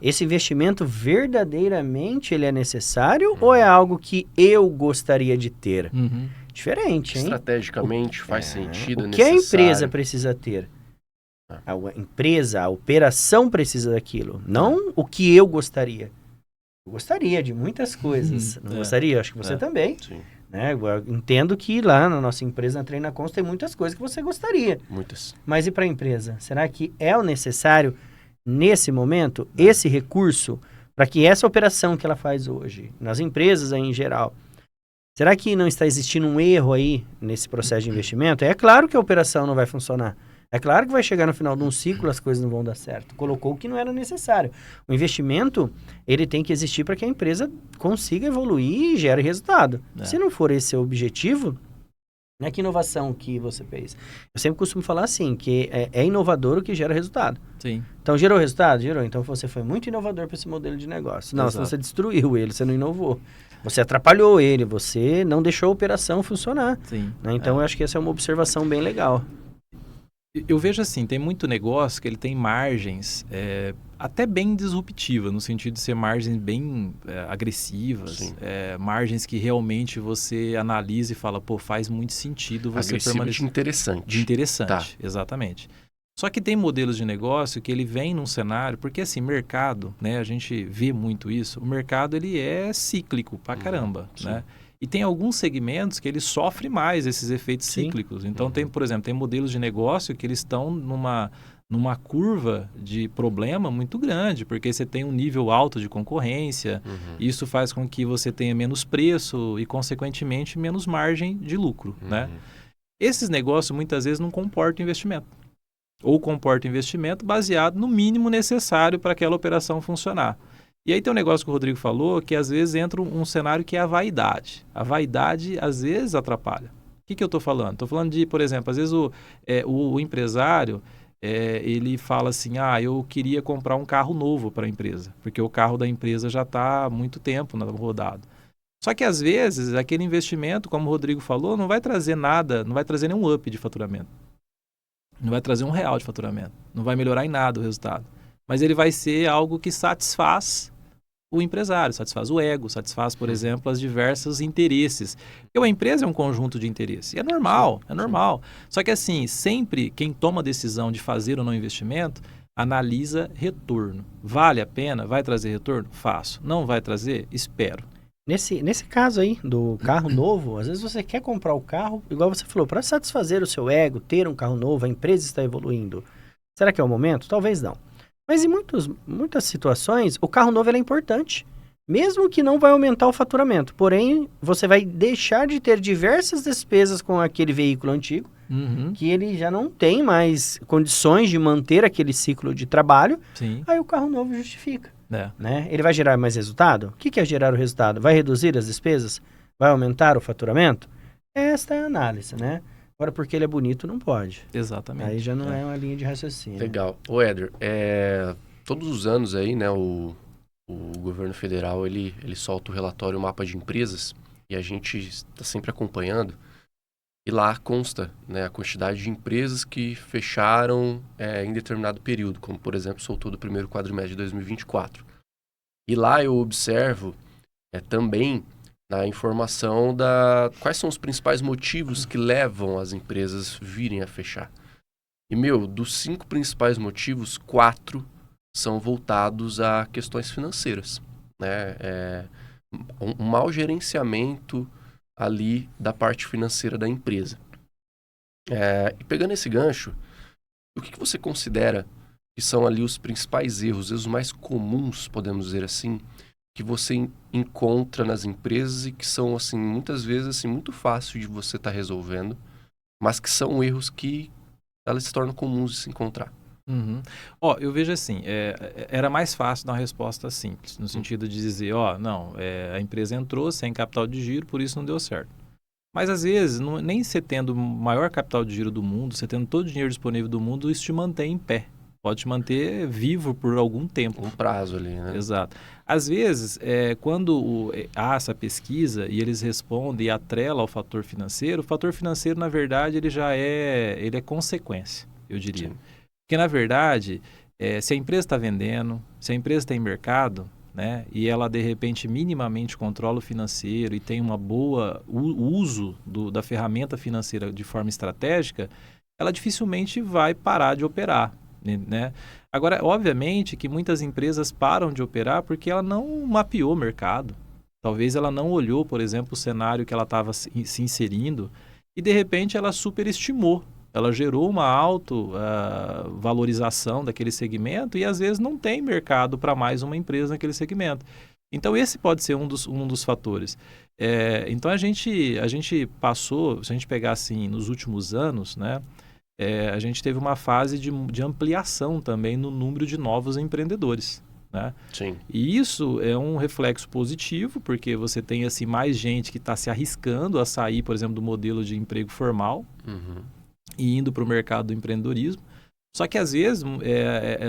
Esse investimento verdadeiramente ele é necessário ou é algo que eu gostaria de ter? Diferente, hein? Estrategicamente faz sentido, o que a empresa precisa ter? A empresa, a operação precisa daquilo, não o que eu gostaria. Eu gostaria de muitas coisas, não gostaria? Acho que você também. Sim. Né? Eu entendo que lá na nossa empresa, na Treina Cons, tem muitas coisas que você gostaria. Muitas. Mas e para a empresa? Será que é o necessário, nesse momento, esse recurso, para que essa operação que ela faz hoje, nas empresas aí em geral, será que não está existindo um erro aí nesse processo de investimento? É claro que a operação não vai funcionar. É claro que vai chegar no final de um ciclo, as coisas não vão dar certo. Colocou o que não era necessário. O investimento, ele tem que existir para que a empresa consiga evoluir e gere resultado. Se não for esse o objetivo, né, que inovação que você fez? Eu sempre costumo falar assim, que é inovador o que gera resultado. Sim. Então, gerou resultado? Gerou. Então, você foi muito inovador para esse modelo de negócio. Não, senão você destruiu ele, você não inovou. Você atrapalhou ele, você não deixou a operação funcionar. Sim. Né? Então, eu acho que essa é uma observação bem legal. Eu vejo assim, tem muito negócio que ele tem margens até bem disruptivas, no sentido de ser margens bem agressivas, margens que realmente você analisa e fala, pô, faz muito sentido você permanecer... de interessante. De interessante, exatamente. Só que tem modelos de negócio que ele vem num cenário, porque assim, mercado, né, a gente vê muito isso, o mercado ele é cíclico pra caramba, né? E tem alguns segmentos que ele sofre mais esses efeitos cíclicos. Então, tem, por exemplo, tem modelos de negócio que eles estão numa curva de problema muito grande, porque você tem um nível alto de concorrência, isso faz com que você tenha menos preço e, consequentemente, menos margem de lucro, né? Esses negócios, muitas vezes, não comportam investimento. Ou comportam investimento baseado no mínimo necessário para aquela operação funcionar. E aí tem um negócio que o Rodrigo falou, que às vezes entra um cenário que é a vaidade. A vaidade, às vezes, atrapalha. O que eu estou falando? Estou falando de, por exemplo, às vezes o empresário, ele fala assim, eu queria comprar um carro novo para a empresa, porque o carro da empresa já está há muito tempo rodado. Só que, às vezes, aquele investimento, como o Rodrigo falou, não vai trazer nada, não vai trazer nenhum up de faturamento. Não vai trazer R$1 de faturamento. Não vai melhorar em nada o resultado. Mas ele vai ser algo que satisfaz o empresário, satisfaz o ego, satisfaz, por exemplo, os diversos interesses. Porque uma empresa é um conjunto de interesses. E é normal, é normal. Só que assim, sempre quem toma a decisão de fazer ou não investimento, analisa retorno. Vale a pena? Vai trazer retorno? Faço. Não vai trazer? Espero. Nesse caso aí, do carro novo, às vezes você quer comprar o carro, igual você falou, para satisfazer o seu ego, ter um carro novo, a empresa está evoluindo. Será que é o momento? Talvez não. Mas em muitas situações, o carro novo ele é importante. Mesmo que não vai aumentar o faturamento. Porém, você vai deixar de ter diversas despesas com aquele veículo antigo, que ele já não tem mais condições de manter aquele ciclo de trabalho. Sim. Aí o carro novo justifica. Né? Ele vai gerar mais resultado? O que é gerar o resultado? Vai reduzir as despesas? Vai aumentar o faturamento? Esta é a análise, né? Agora, porque ele é bonito, não pode. Exatamente. Aí já não é uma linha de raciocínio. Legal. Ô, Éder, todos os anos aí, né, o governo federal, ele solta o relatório, o mapa de empresas, e a gente está sempre acompanhando, e lá consta, né, a quantidade de empresas que fecharam em determinado período, como, por exemplo, soltou do primeiro quadrimestre de 2024. E lá eu observo também na informação quais são os principais motivos que levam as empresas virem a fechar. E, dos 5 principais motivos, 4 são voltados a questões financeiras, né? Um mau gerenciamento ali da parte financeira da empresa. E pegando esse gancho, o que você considera que são ali os principais erros, os mais comuns, podemos dizer assim, que você encontra nas empresas e que são, assim, muitas vezes, assim, muito fácil de você estar resolvendo, mas que são erros que elas se tornam comuns de se encontrar? Uhum. Eu vejo assim, era mais fácil dar uma resposta simples, no sentido de dizer, não, a empresa entrou sem capital de giro, por isso não deu certo. Mas às vezes, nem você tendo o maior capital de giro do mundo, você tendo todo o dinheiro disponível do mundo, isso te mantém em pé. Pode te manter vivo por algum tempo. Um prazo ali, né? Exato. Às vezes, quando há essa pesquisa e eles respondem e atrela ao fator financeiro, o fator financeiro, na verdade, ele é consequência, eu diria. Sim. Porque, na verdade, se a empresa está vendendo, se a empresa tem mercado, né, e ela, de repente, minimamente controla o financeiro e tem uma boa uso da ferramenta financeira de forma estratégica, ela dificilmente vai parar de operar, né? Agora, obviamente que muitas empresas param de operar porque ela não mapeou o mercado. Talvez ela não olhou, por exemplo, o cenário que ela estava se inserindo e, de repente, ela superestimou. Ela gerou uma valorização daquele segmento e, às vezes, não tem mercado para mais uma empresa naquele segmento. Então, esse pode ser um dos fatores. Então, a gente passou, se a gente pegar assim, nos últimos anos, né? A gente teve uma fase de ampliação também no número de novos empreendedores, né? Sim. E isso é um reflexo positivo, porque você tem assim, mais gente que está se arriscando a sair, por exemplo, do modelo de emprego formal e indo para o mercado do empreendedorismo. Só que, às vezes,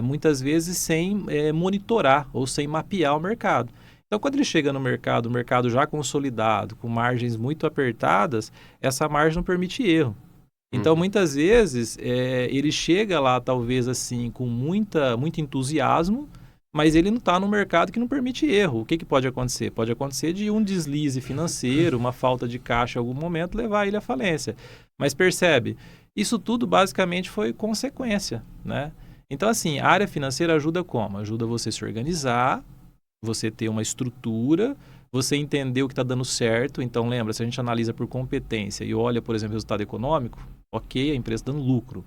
muitas vezes sem monitorar ou sem mapear o mercado. Então, quando ele chega no mercado, o mercado já consolidado, com margens muito apertadas, essa margem não permite erro. Então, muitas vezes, ele chega lá, talvez assim, com muito entusiasmo, mas ele não está no mercado que não permite erro. O que pode acontecer? Pode acontecer de um deslize financeiro, uma falta de caixa em algum momento, levar ele à falência. Mas percebe, isso tudo basicamente foi consequência, né? Então, assim, a área financeira ajuda como? Ajuda você se organizar, você ter uma estrutura, você entender o que está dando certo. Então, lembra, se a gente analisa por competência e olha, por exemplo, o resultado econômico, ok, a empresa está dando lucro.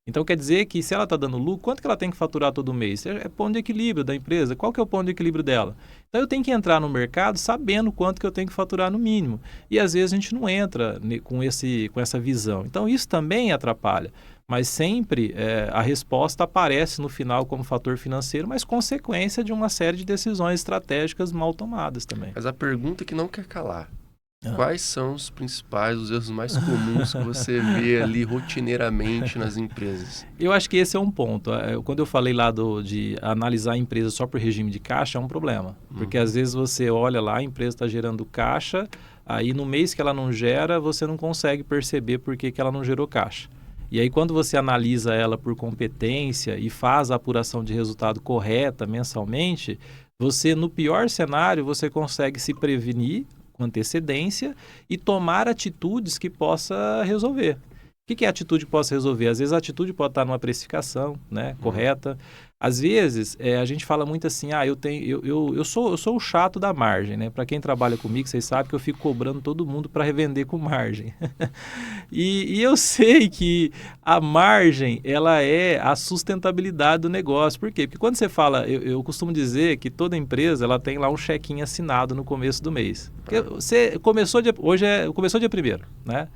Então, quer dizer que se ela está dando lucro, quanto que ela tem que faturar todo mês? É ponto de equilíbrio da empresa. Qual que é o ponto de equilíbrio dela? Então, eu tenho que entrar no mercado sabendo quanto que eu tenho que faturar no mínimo. E, às vezes, a gente não entra com essa visão. Então, isso também atrapalha. Mas sempre a resposta aparece no final como fator financeiro, mas consequência de uma série de decisões estratégicas mal tomadas também. Mas a pergunta que não quer calar. Quais são os erros mais comuns que você vê ali rotineiramente nas empresas? Eu acho que esse é um ponto. Quando eu falei lá de analisar a empresa só por regime de caixa, é um problema. Porque às vezes você olha lá, a empresa está gerando caixa, aí no mês que ela não gera, você não consegue perceber por que ela não gerou caixa. E aí, quando você analisa ela por competência e faz a apuração de resultado correta mensalmente, você, no pior cenário, você consegue se prevenir com antecedência e tomar atitudes que possa resolver. O que é atitude que possa resolver? Às vezes a atitude pode estar numa precificação, né, correta. Às vezes a gente fala muito assim, eu sou o chato da margem, né? Para quem trabalha comigo, vocês sabem que eu fico cobrando todo mundo para revender com margem. e eu sei que a margem, ela é a sustentabilidade do negócio. Por quê? Porque quando você fala, eu costumo dizer que toda empresa ela tem lá um chequinho assinado no começo do mês. Porque você começou começou dia 1º, né?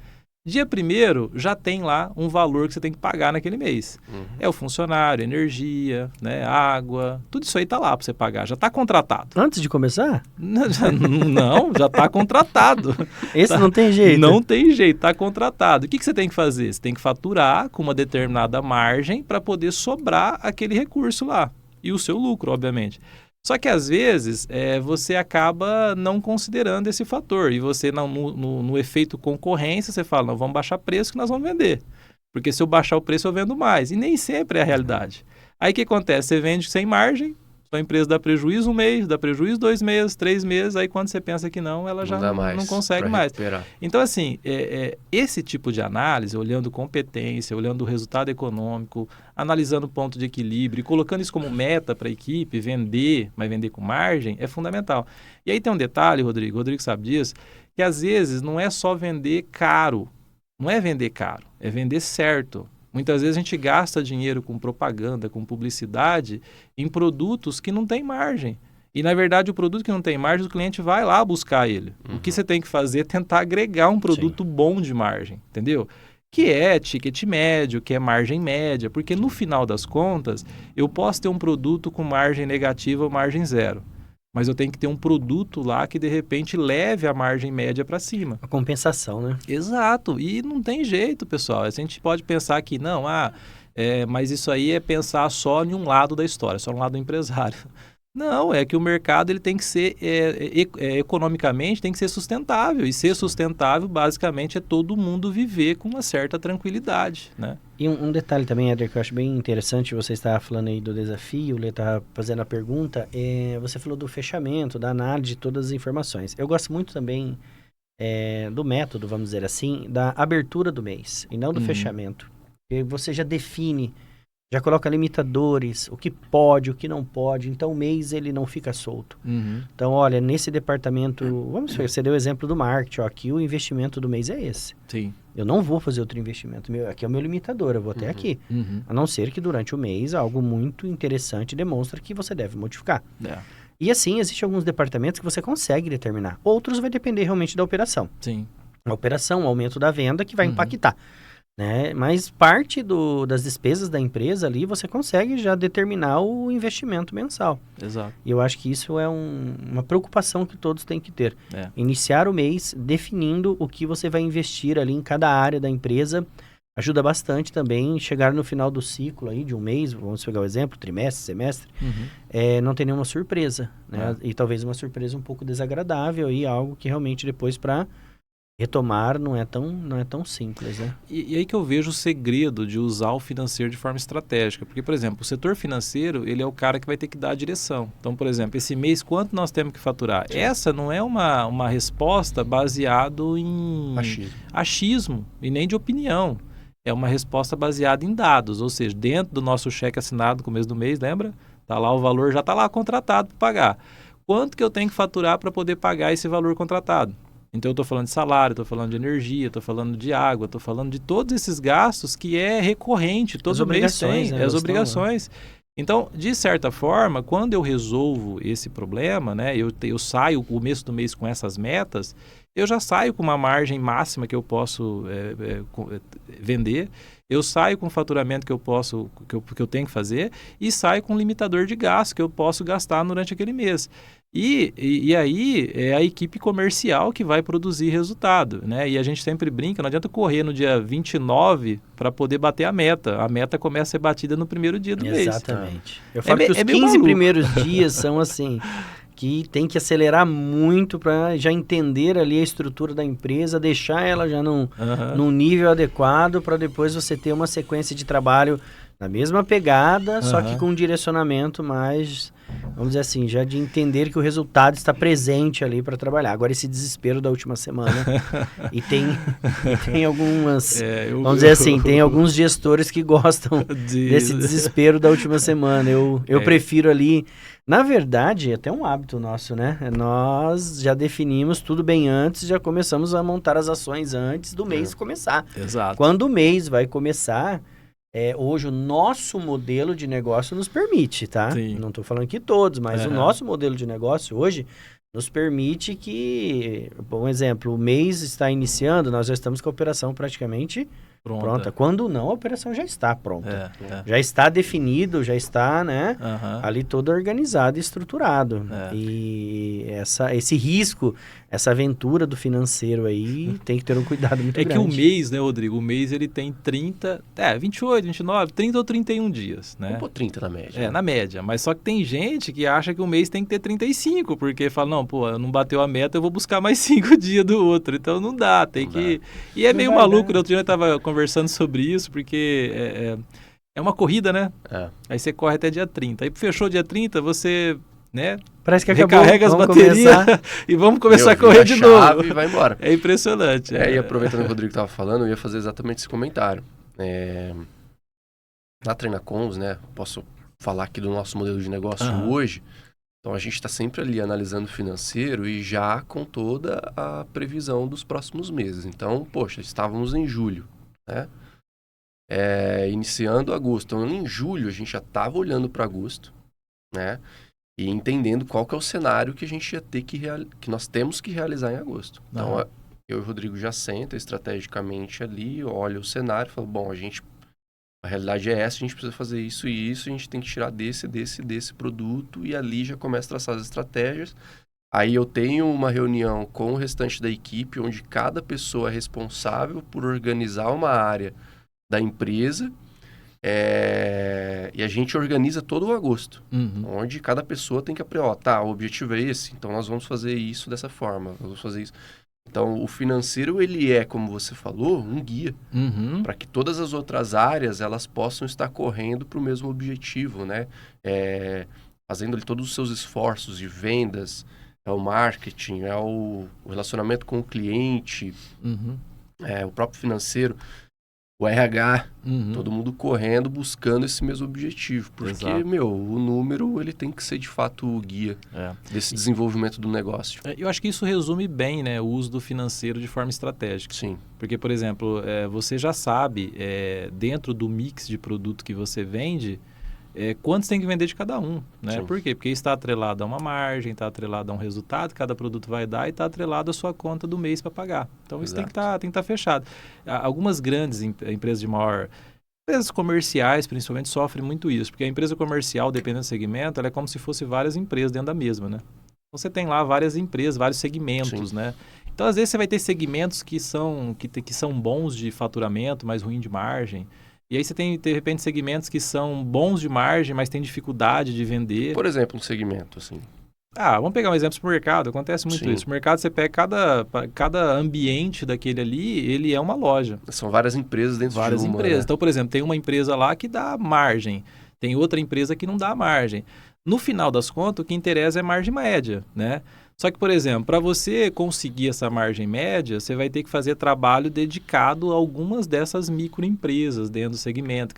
Dia 1º já tem lá um valor que você tem que pagar naquele mês. É o funcionário, energia, né, água, tudo isso aí está lá para você pagar. Já está contratado. Antes de começar? Não, já está contratado. Esse não tem jeito. Não tem jeito, está contratado. O que você tem que fazer? Você tem que faturar com uma determinada margem para poder sobrar aquele recurso lá. E o seu lucro, obviamente. Só que, às vezes, você acaba não considerando esse fator. E você, no efeito concorrência, você fala, não, vamos baixar preço que nós vamos vender. Porque se eu baixar o preço, eu vendo mais. E nem sempre é a realidade. Aí, o que acontece? Você vende sem margem, sua empresa dá prejuízo 1 mês, dá prejuízo 2 meses, 3 meses. Aí, quando você pensa que não, ela já não consegue mais. Então, assim, esse tipo de análise, olhando competência, olhando o resultado econômico, analisando o ponto de equilíbrio e colocando isso como meta para a equipe, vender, mas vender com margem, é fundamental. E aí tem um detalhe, Rodrigo sabe disso, que às vezes não é só vender caro. Não é vender caro, é vender certo. Muitas vezes a gente gasta dinheiro com propaganda, com publicidade, em produtos que não tem margem. E, na verdade, o produto que não tem margem, o cliente vai lá buscar ele. O que você tem que fazer é tentar agregar um produto bom de margem, entendeu? Que é ticket médio, que é margem média, porque no final das contas, eu posso ter um produto com margem negativa ou margem zero. Mas eu tenho que ter um produto lá que, de repente, leve a margem média para cima. A compensação, né? Exato. E não tem jeito, pessoal. A gente pode pensar que, não, mas isso aí é pensar só em um lado da história, só no lado do empresário. Não, é que o mercado ele tem que ser, economicamente, tem que ser sustentável. E ser sustentável, basicamente, é todo mundo viver com uma certa tranquilidade, né? E um detalhe também, Éder, que eu acho bem interessante, você estava falando aí do desafio, o Lê estava fazendo a pergunta, você falou do fechamento, da análise de todas as informações. Eu gosto muito também do método, vamos dizer assim, da abertura do mês, e não do fechamento. Porque você já define, já coloca limitadores, o que pode, o que não pode. Então, o mês ele não fica solto. Então, olha, nesse departamento, vamos ver, você deu o exemplo do marketing. Ó, aqui o investimento do mês é esse. Sim. Eu não vou fazer outro investimento. Aqui é o meu limitador, eu vou até aqui. A não ser que durante o mês algo muito interessante demonstra que você deve modificar. E assim, existem alguns departamentos que você consegue determinar. Outros vai depender realmente da operação. Sim. A operação, o aumento da venda que vai impactar. Né? Mas parte das despesas da empresa ali, você consegue já determinar o investimento mensal. Exato. E eu acho que isso é uma preocupação que todos têm que ter. Iniciar o mês definindo o que você vai investir ali em cada área da empresa ajuda bastante também. Chegar no final do ciclo aí de um mês, vamos pegar o exemplo, trimestre, semestre, não ter nenhuma surpresa. Né? E talvez uma surpresa um pouco desagradável e algo que realmente depois para retomar não é tão simples, né? E aí que eu vejo o segredo de usar o financeiro de forma estratégica. Porque, por exemplo, o setor financeiro, ele é o cara que vai ter que dar a direção. Então, por exemplo, esse mês, quanto nós temos que faturar? Essa não é uma resposta baseado em achismo e nem de opinião. É uma resposta baseada em dados. Ou seja, dentro do nosso cheque assinado no começo do mês, lembra? Tá lá o valor, já está lá contratado para pagar. Quanto que eu tenho que faturar para poder pagar esse valor contratado? Então, eu estou falando de salário, estou falando de energia, estou falando de água, estou falando de todos esses gastos que é recorrente, todo mês tem, né, as obrigações. Então, de certa forma, quando eu resolvo esse problema, né, eu saio o começo do mês com essas metas, eu já saio com uma margem máxima que eu posso vender, eu saio com o faturamento que eu tenho que fazer e saio com um limitador de gasto que eu posso gastar durante aquele mês. E aí é a equipe comercial que vai produzir resultado, né? E a gente sempre brinca, não adianta correr no dia 29 para poder bater a meta. A meta começa a ser batida no primeiro dia do mês. Exatamente. Eu falo que os 15 primeiros dias são assim, que tem que acelerar muito para já entender ali a estrutura da empresa, deixar ela já num nível adequado para depois você ter uma sequência de trabalho na mesma pegada, só que com um direcionamento mais, vamos dizer assim, já de entender que o resultado está presente ali para trabalhar. Agora, esse desespero da última semana, e tem algumas, vamos dizer assim, tem alguns gestores que gostam desse desespero da última semana. Eu prefiro ali, na verdade, até um hábito nosso, né? Nós já definimos tudo bem antes, já começamos a montar as ações antes do mês começar. Exato. Quando o mês vai começar... hoje o nosso modelo de negócio nos permite, tá? Sim. Não estou falando que todos, mas o nosso modelo de negócio hoje nos permite que, por um exemplo, o mês está iniciando, nós já estamos com a operação praticamente pronta. Quando não, a operação já está pronta. Já está definido, já está, né, ali todo organizado e estruturado. E esse risco, essa aventura do financeiro aí, tem que ter um cuidado muito grande. É que o mês, né, Rodrigo? O mês ele tem 28, 29, 30 ou 31 dias, né? Vamos pôr 30 na média. Na média. Mas só que tem gente que acha que o mês tem que ter 35, porque fala, não, não bateu a meta, eu vou buscar mais 5 dias do outro. Então não dá, tem que... E é meio maluco, né? Outro dia eu estava conversando sobre isso, porque é uma corrida, né? Aí você corre até dia 30. Aí fechou dia 30, você, né? Parece que acabou. Recarrega as baterias e vamos começar a correr de novo. E vai embora. É impressionante. E aproveitando o que o Rodrigo estava falando, eu ia fazer exatamente esse comentário. Na Treinacons, né? Posso falar aqui do nosso modelo de negócio hoje. Então, a gente está sempre ali analisando o financeiro e já com toda a previsão dos próximos meses. Então, poxa, estávamos em julho, né? iniciando agosto. Então, em julho, a gente já estava olhando para agosto, né? E entendendo qual que é o cenário que a gente ia ter que nós temos que realizar em agosto. Então, eu e o Rodrigo já senta estrategicamente ali, olha o cenário e fala, bom, a realidade é essa, a gente precisa fazer isso e isso, a gente tem que tirar desse produto, e ali já começa a traçar as estratégias. Aí eu tenho uma reunião com o restante da equipe, onde cada pessoa é responsável por organizar uma área da empresa, e a gente organiza todo o agosto, onde cada pessoa tem que aprender, o objetivo é esse, então nós vamos fazer isso dessa forma, vamos fazer isso. Então, o financeiro, ele é, como você falou, um guia, para que todas as outras áreas, elas possam estar correndo para o mesmo objetivo, né? Fazendo ali todos os seus esforços de vendas, o marketing, o relacionamento com o cliente, o próprio financeiro, o RH, todo mundo correndo, buscando esse mesmo objetivo. Porque, o número, ele tem que ser, de fato, o guia desse desenvolvimento do negócio. Eu acho que isso resume bem, né, o uso do financeiro de forma estratégica. Sim. Porque, por exemplo, você já sabe, dentro do mix de produto que você vende, quantos tem que vender de cada um, né? Por quê? Porque está atrelado a uma margem, está atrelado a um resultado que cada produto vai dar e está atrelado à sua conta do mês para pagar. Então, isso tem que estar fechado. Algumas grandes empresas de maior... Empresas comerciais, principalmente, sofrem muito isso, porque a empresa comercial, dependendo do segmento, ela é como se fosse várias empresas dentro da mesma, né? Você tem lá várias empresas, vários segmentos, né? Então, às vezes, você vai ter segmentos que são bons de faturamento, mas ruim de margem. E aí você tem, de repente, segmentos que são bons de margem, mas tem dificuldade de vender. Por exemplo, um segmento, assim. Vamos pegar um exemplo do supermercado. Acontece muito isso. No mercado, você pega cada ambiente daquele ali, ele é uma loja. São várias empresas dentro de uma. Várias empresas. Né? Então, por exemplo, tem uma empresa lá que dá margem. Tem outra empresa que não dá margem. No final das contas, o que interessa é margem média, né? Só que, por exemplo, para você conseguir essa margem média, você vai ter que fazer trabalho dedicado a algumas dessas microempresas dentro do segmento,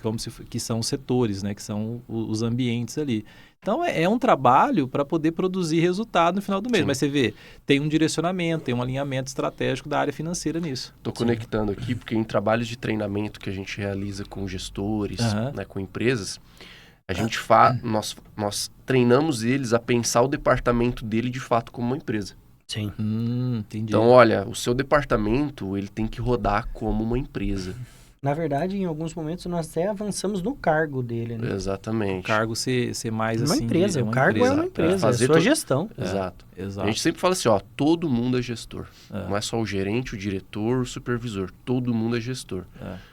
que são os setores, né? Que são os ambientes ali. Então, é um trabalho para poder produzir resultado no final do mês. Mas você vê, tem um direcionamento, tem um alinhamento estratégico da área financeira nisso. Estou conectando aqui, porque em trabalhos de treinamento que a gente realiza com gestores, né, com empresas, a gente nós treinamos eles a pensar o departamento dele de fato como uma empresa. Sim. Entendi. Então, olha, o seu departamento, ele tem que rodar como uma empresa. Na verdade, em alguns momentos, nós até avançamos no cargo dele, né? Exatamente. O cargo ser mais uma assim... Empresa. O cargo é uma empresa, é sua gestão. Exato. A gente sempre fala assim, todo mundo é gestor. Não é só o gerente, o diretor, o supervisor. Todo mundo é gestor.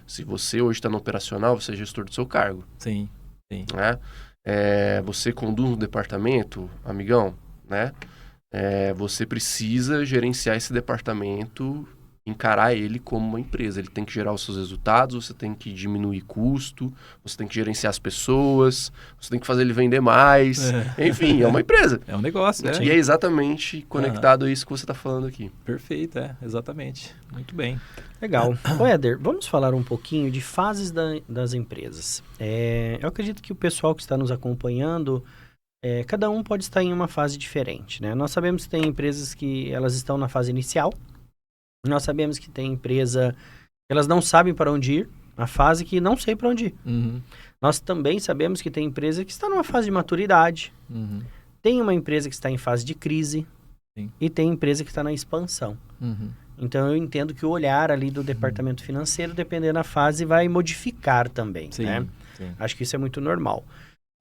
Se você hoje está no operacional, você é gestor do seu cargo. Sim. Né? Você conduz um departamento, amigão, né? Você precisa gerenciar esse departamento, encarar ele como uma empresa. Ele tem que gerar os seus resultados, você tem que diminuir custo, você tem que gerenciar as pessoas, você tem que fazer ele vender mais. Enfim, é uma empresa. É um negócio, E é exatamente conectado a isso que você está falando aqui. Perfeito, exatamente. Muito bem. Legal. Ô, Éder, vamos falar um pouquinho de fases das empresas. Eu acredito que o pessoal que está nos acompanhando, cada um pode estar em uma fase diferente, né? Nós sabemos que tem empresas que elas estão na fase inicial. Nós sabemos que tem empresa que elas não sabem para onde ir, a fase que não sei para onde ir. Nós também sabemos que tem empresa que está numa fase de maturidade. Tem uma empresa que está em fase de crise. E tem empresa que está na expansão. Então, eu entendo que o olhar ali do departamento financeiro, dependendo da fase, vai modificar também, né? Sim. Acho que isso é muito normal.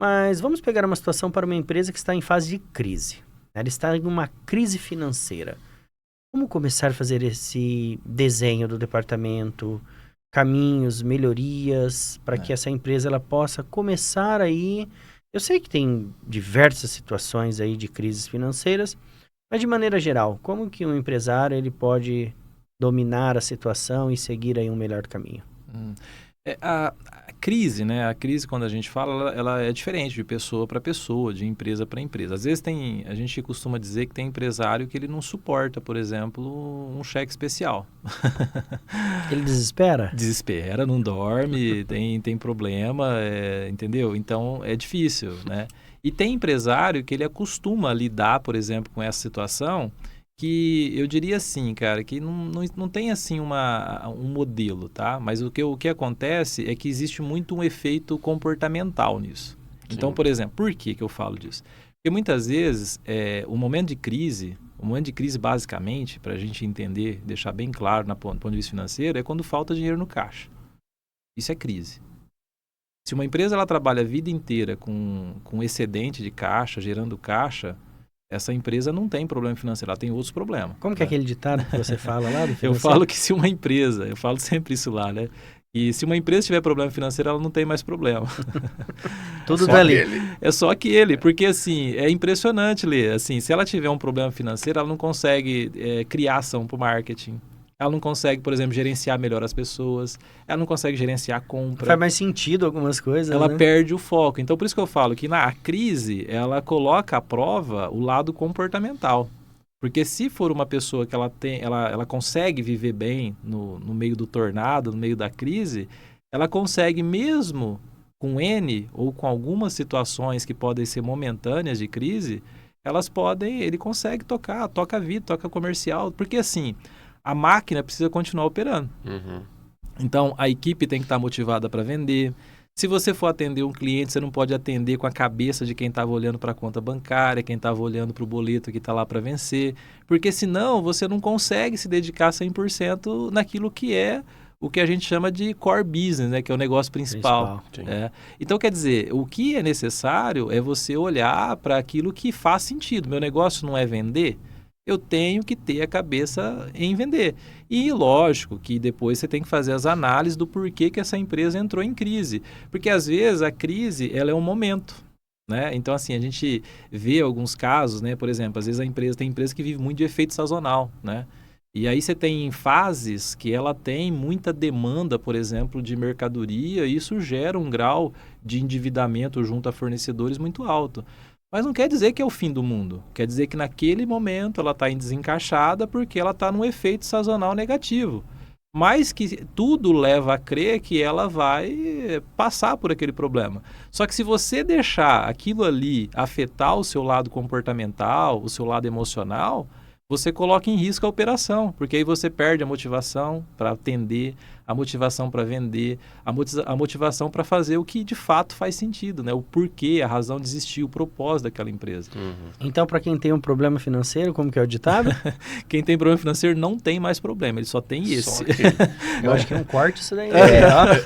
Mas vamos pegar uma situação para uma empresa que está em fase de crise. Ela está em uma crise financeira. Como começar a fazer esse desenho do departamento, caminhos, melhorias, para que essa empresa ela possa começar aí... Eu sei que tem diversas situações aí de crises financeiras, mas de maneira geral, como que um empresário ele pode dominar a situação e seguir aí um melhor caminho? A crise, né? A crise, quando a gente fala, ela é diferente de pessoa para pessoa, de empresa para empresa. Às vezes a gente costuma dizer que tem empresário que ele não suporta, por exemplo, um cheque especial. Ele desespera? Desespera, não dorme, tem problema, entendeu? Então, é difícil, né? E tem empresário que ele acostuma a lidar, por exemplo, com essa situação que eu diria assim, cara, que não tem assim um modelo, tá? Mas o que acontece é que existe muito um efeito comportamental nisso. Então, por exemplo, por que eu falo disso? Porque muitas vezes o momento de crise basicamente, para a gente entender, deixar bem claro do ponto de vista financeiro, é quando falta dinheiro no caixa. Isso é crise. Se uma empresa ela trabalha a vida inteira com excedente de caixa, gerando caixa, essa empresa não tem problema financeiro, ela tem outros problemas. Como que é aquele ditado que você fala lá do financeiro? Eu falo que se uma empresa, eu falo sempre isso lá, né? E se uma empresa tiver problema financeiro, ela não tem mais problema. Tudo dali. É só aquele, porque assim, é impressionante, Lê. Assim, se ela tiver um problema financeiro, ela não consegue criar ação para o marketing. Ela não consegue, por exemplo, gerenciar melhor as pessoas. Ela não consegue gerenciar a compra. Faz mais sentido algumas coisas, ela né? perde o foco. Então, por isso que eu falo que na crise, ela coloca à prova o lado comportamental. Porque se for uma pessoa que ela consegue viver bem no meio do tornado, no meio da crise, ela consegue mesmo com N ou com algumas situações que podem ser momentâneas de crise, ele consegue toca a vida, toca comercial. Porque assim, a máquina precisa continuar operando. Uhum. Então, a equipe tem que estar motivada para vender. Se você for atender um cliente, você não pode atender com a cabeça de quem estava olhando para a conta bancária, quem estava olhando para o boleto que está lá para vencer, porque senão você não consegue se dedicar 100% naquilo que é o que a gente chama de core business, né? Que é o negócio principal. Então, quer dizer, o que é necessário é você olhar para aquilo que faz sentido. Meu negócio não é vender, eu tenho que ter a cabeça em vender. E lógico que depois você tem que fazer as análises do porquê que essa empresa entrou em crise. Porque às vezes a crise ela é um momento. Né? Então assim, a gente vê alguns casos, né? Por exemplo, às vezes tem empresa que vive muito de efeito sazonal. Né? E aí você tem fases que ela tem muita demanda, por exemplo, de mercadoria e isso gera um grau de endividamento junto a fornecedores muito alto. Mas não quer dizer que é o fim do mundo. Quer dizer que naquele momento ela está desencaixada porque ela está num efeito sazonal negativo. Mas que tudo leva a crer que ela vai passar por aquele problema. Só que se você deixar aquilo ali afetar o seu lado comportamental, o seu lado emocional, você coloca em risco a operação. Porque aí você perde a motivação para atender, a motivação para vender, a motivação para fazer o que de fato faz sentido, né? O porquê, a razão de existir, o propósito daquela empresa. Uhum. Então, para quem tem um problema financeiro, como que é o ditado? Quem tem problema financeiro não tem mais problema, ele só tem esse. Eu acho que é um corte isso daí.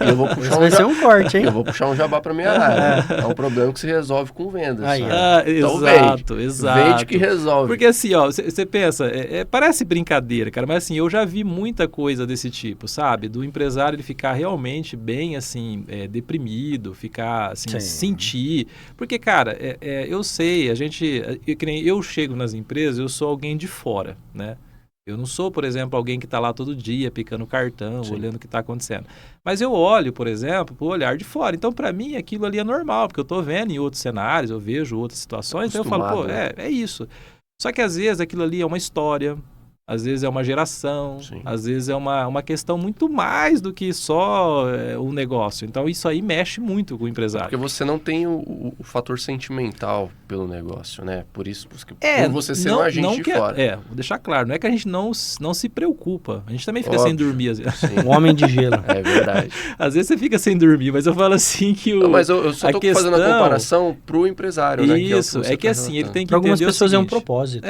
Eu vou puxar vai ser um corte, hein? Eu vou puxar um jabá para minha área. É um problema que se resolve com vendas. Aí, então exato. Vende que resolve. Porque assim, ó, você pensa, parece brincadeira, cara, mas assim, eu já vi muita coisa desse tipo, sabe? Do empresário ele ficar realmente bem, assim, deprimido, ficar, assim, sentir. Porque, cara, eu sei, que nem eu chego nas empresas, eu sou alguém de fora, né? Eu não sou, por exemplo, alguém que está lá todo dia picando cartão, olhando o que está acontecendo. Mas eu olho, por exemplo, para o olhar de fora. Então, para mim, aquilo ali é normal, porque eu estou vendo em outros cenários, eu vejo outras situações, então eu falo, pô, é isso. Só que às vezes aquilo ali é uma história, às vezes é uma geração, às vezes é uma questão muito mais do que só o negócio. Então, isso aí mexe muito com o empresário. Porque você não tem o fator sentimental pelo negócio, né? Por isso, por você ser um agente de fora. Vou deixar claro, não é que a gente não se preocupa. A gente também fica sem dormir. Às vezes. Um homem de gelo. É verdade. Às vezes você fica sem dormir, mas eu falo assim que mas eu só estou fazendo a comparação pro empresário, né? Isso, é que assim, ele tem que entender algumas pessoas é um propósito.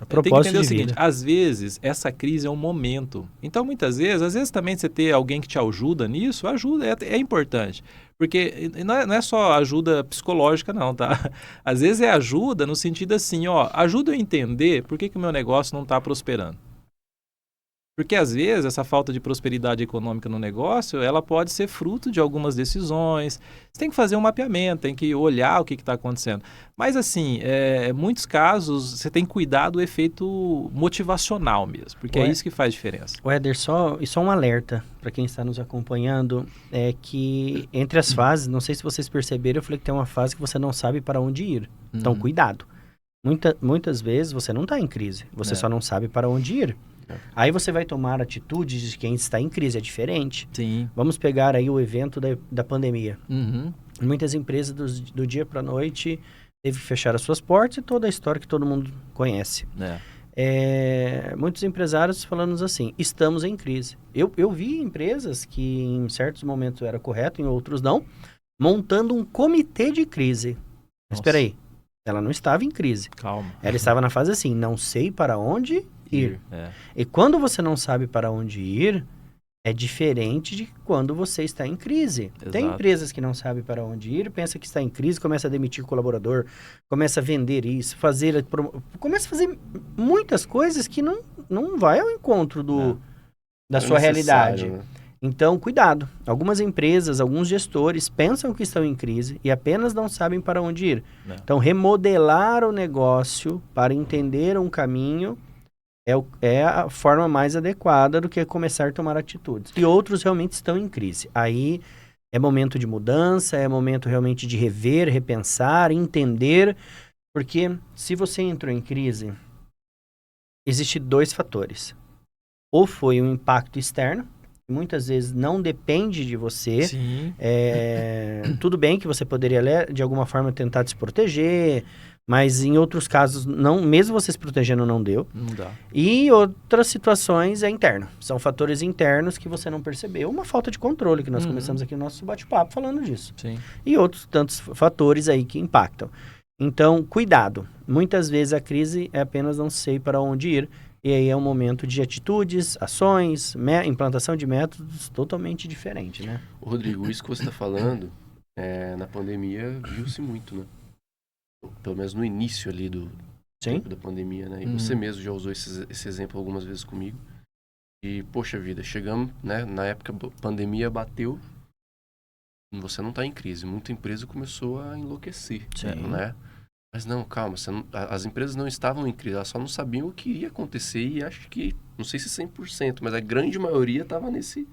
Propósito tem que entender o seguinte, às vezes essa crise é um momento. Então, muitas vezes, às vezes também você ter alguém que te ajuda nisso, ajuda, é importante. Porque não é só ajuda psicológica, não, tá? Às vezes é ajuda no sentido assim, ó, ajuda eu a entender por que o meu negócio não está prosperando. Porque, às vezes, essa falta de prosperidade econômica no negócio, ela pode ser fruto de algumas decisões. Você tem que fazer um mapeamento, tem que olhar o que está acontecendo. Mas, assim, em muitos casos, você tem que cuidar do efeito motivacional mesmo, porque é isso que faz diferença. Éder, só um alerta para quem está nos acompanhando, é que entre as fases, não sei se vocês perceberam, eu falei que tem uma fase que você não sabe para onde ir. Então, cuidado. Muitas vezes você não está em crise, você só não sabe para onde ir. Aí você vai tomar atitudes de quem está em crise, é diferente. Sim. Vamos pegar aí o evento da pandemia. Muitas empresas do dia para a noite teve que fechar as suas portas e toda a história que todo mundo conhece. muitos empresários falando assim, estamos em crise. Eu vi empresas que em certos momentos era correto, em outros não, montando um comitê de crise. Mas espera aí, ela não estava em crise. Calma. Ela estava na fase assim, não sei para onde ir. E quando você não sabe para onde ir, é diferente de quando você está em crise. Exato. Tem empresas que não sabem para onde ir, pensa que está em crise, começa a demitir colaborador, começa a vender isso, começa a fazer muitas coisas que não vai ao encontro da sua realidade. Né? Então, cuidado. Algumas empresas, alguns gestores pensam que estão em crise e apenas não sabem para onde ir. Não. Então, remodelar o negócio para entender um caminho é a forma mais adequada do que começar a tomar atitudes. E outros realmente estão em crise. Aí é momento de mudança, é momento realmente de rever, repensar, entender. Porque se você entrou em crise, existem 2 fatores. Ou foi um impacto externo, que muitas vezes não depende de você. Sim. Tudo bem que você poderia, de alguma forma, tentar se proteger, mas em outros casos, não, mesmo você se protegendo, não deu. Não dá. E outras situações é interno. São fatores internos que você não percebeu. Uma falta de controle, que nós começamos aqui no nosso bate-papo falando disso. Sim. E outros tantos fatores aí que impactam. Então, cuidado. Muitas vezes a crise é apenas não sei para onde ir. E aí é um momento de atitudes, ações, implantação de métodos totalmente diferente, né? Rodrigo, isso que você está falando, na pandemia viu-se muito, né? Pelo menos no início ali da pandemia, né? E você mesmo já usou esse exemplo algumas vezes comigo. E, poxa vida, chegamos, né? Na época a pandemia bateu, você não está em crise. Muita empresa começou a enlouquecer, né? Mas não, calma, as empresas não estavam em crise, elas só não sabiam o que iria acontecer e acho que, não sei se 100%, mas a grande maioria estava nesse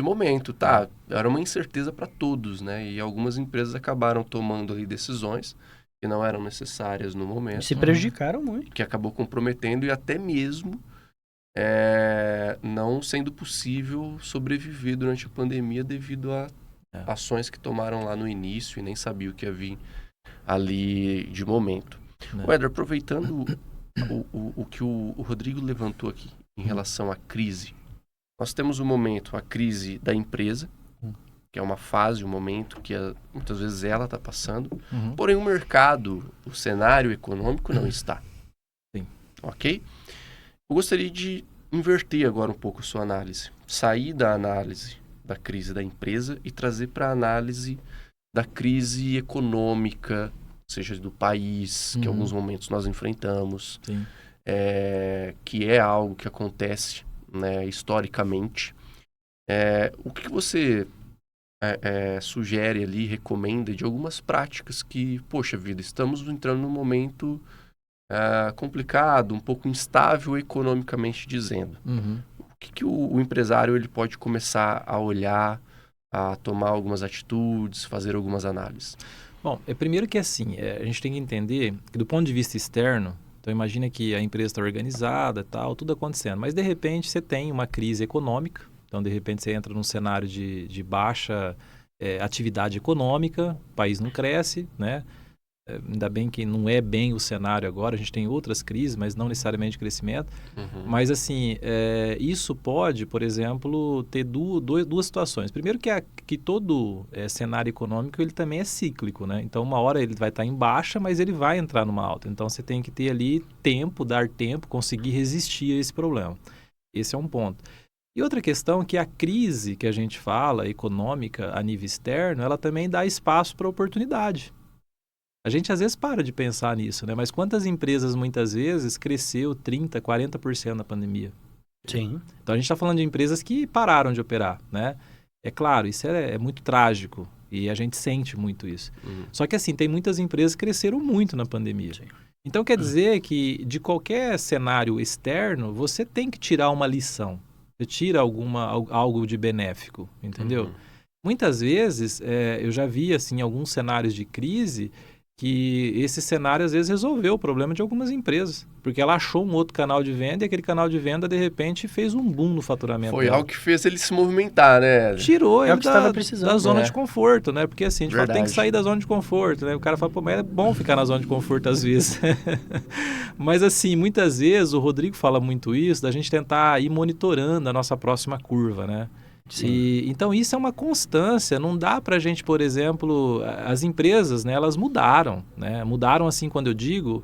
momento, tá? Era uma incerteza para todos, né? E algumas empresas acabaram tomando ali decisões que não eram necessárias no momento. Se prejudicaram muito. Que acabou comprometendo e até mesmo não sendo possível sobreviver durante a pandemia devido a ações que tomaram lá no início e nem sabia o que ia vir ali de momento. Éder, aproveitando o que o Rodrigo levantou aqui em relação à crise, nós temos um momento, a crise da empresa, que é uma fase, um momento que muitas vezes ela está passando, porém o mercado, o cenário econômico não está. Sim. Ok? Eu gostaria de inverter agora um pouco a sua análise, sair da análise da crise da empresa e trazer para a análise da crise econômica, seja do país, que em alguns momentos nós enfrentamos, que é algo que acontece, né, historicamente. O que você sugere ali, recomenda de algumas práticas que, poxa vida, estamos entrando num momento complicado, um pouco instável economicamente dizendo. O que o empresário ele pode começar a olhar, a tomar algumas atitudes, fazer algumas análises? Bom, primeiro que assim, a gente tem que entender que do ponto de vista externo, então imagina que a empresa está organizada, tal, tudo acontecendo, mas de repente você tem uma crise econômica, então de repente você entra num cenário de baixa atividade econômica, o país não cresce, né? Ainda bem que não é bem o cenário agora, a gente tem outras crises, mas não necessariamente crescimento. Mas assim, isso pode, por exemplo, ter duas situações. Primeiro que todo cenário econômico ele também é cíclico, né? Então uma hora ele vai estar em baixa, mas ele vai entrar numa alta. Então você tem que ter ali dar tempo, conseguir resistir a esse problema. Esse é um ponto. E outra questão é que a crise que a gente fala, econômica, a nível externo, ela também dá espaço para oportunidade. A gente às vezes para de pensar nisso, né? Mas quantas empresas muitas vezes cresceu 30%, 40% na pandemia? Sim. Então a gente está falando de empresas que pararam de operar, né? É claro, isso é muito trágico e a gente sente muito isso. Só que assim, tem muitas empresas que cresceram muito na pandemia. Sim. Então quer dizer que de qualquer cenário externo, você tem que tirar uma lição. Você tira algo de benéfico, entendeu? Muitas vezes, eu já vi assim, alguns cenários de crise que esse cenário às vezes resolveu o problema de algumas empresas, porque ela achou um outro canal de venda e aquele canal de venda de repente fez um boom no faturamento. Foi algo que fez ele se movimentar, né? Tirou ele da zona né? de conforto, né? Porque assim, a gente fala, tem que sair da zona de conforto, né? O cara fala, pô, mas é bom ficar na zona de conforto às vezes. Mas assim, muitas vezes o Rodrigo fala muito isso, da gente tentar ir monitorando a nossa próxima curva, né? Então isso é uma constância, não dá para a gente, por exemplo, as empresas, né, elas mudaram, né? Mudaram assim, quando eu digo,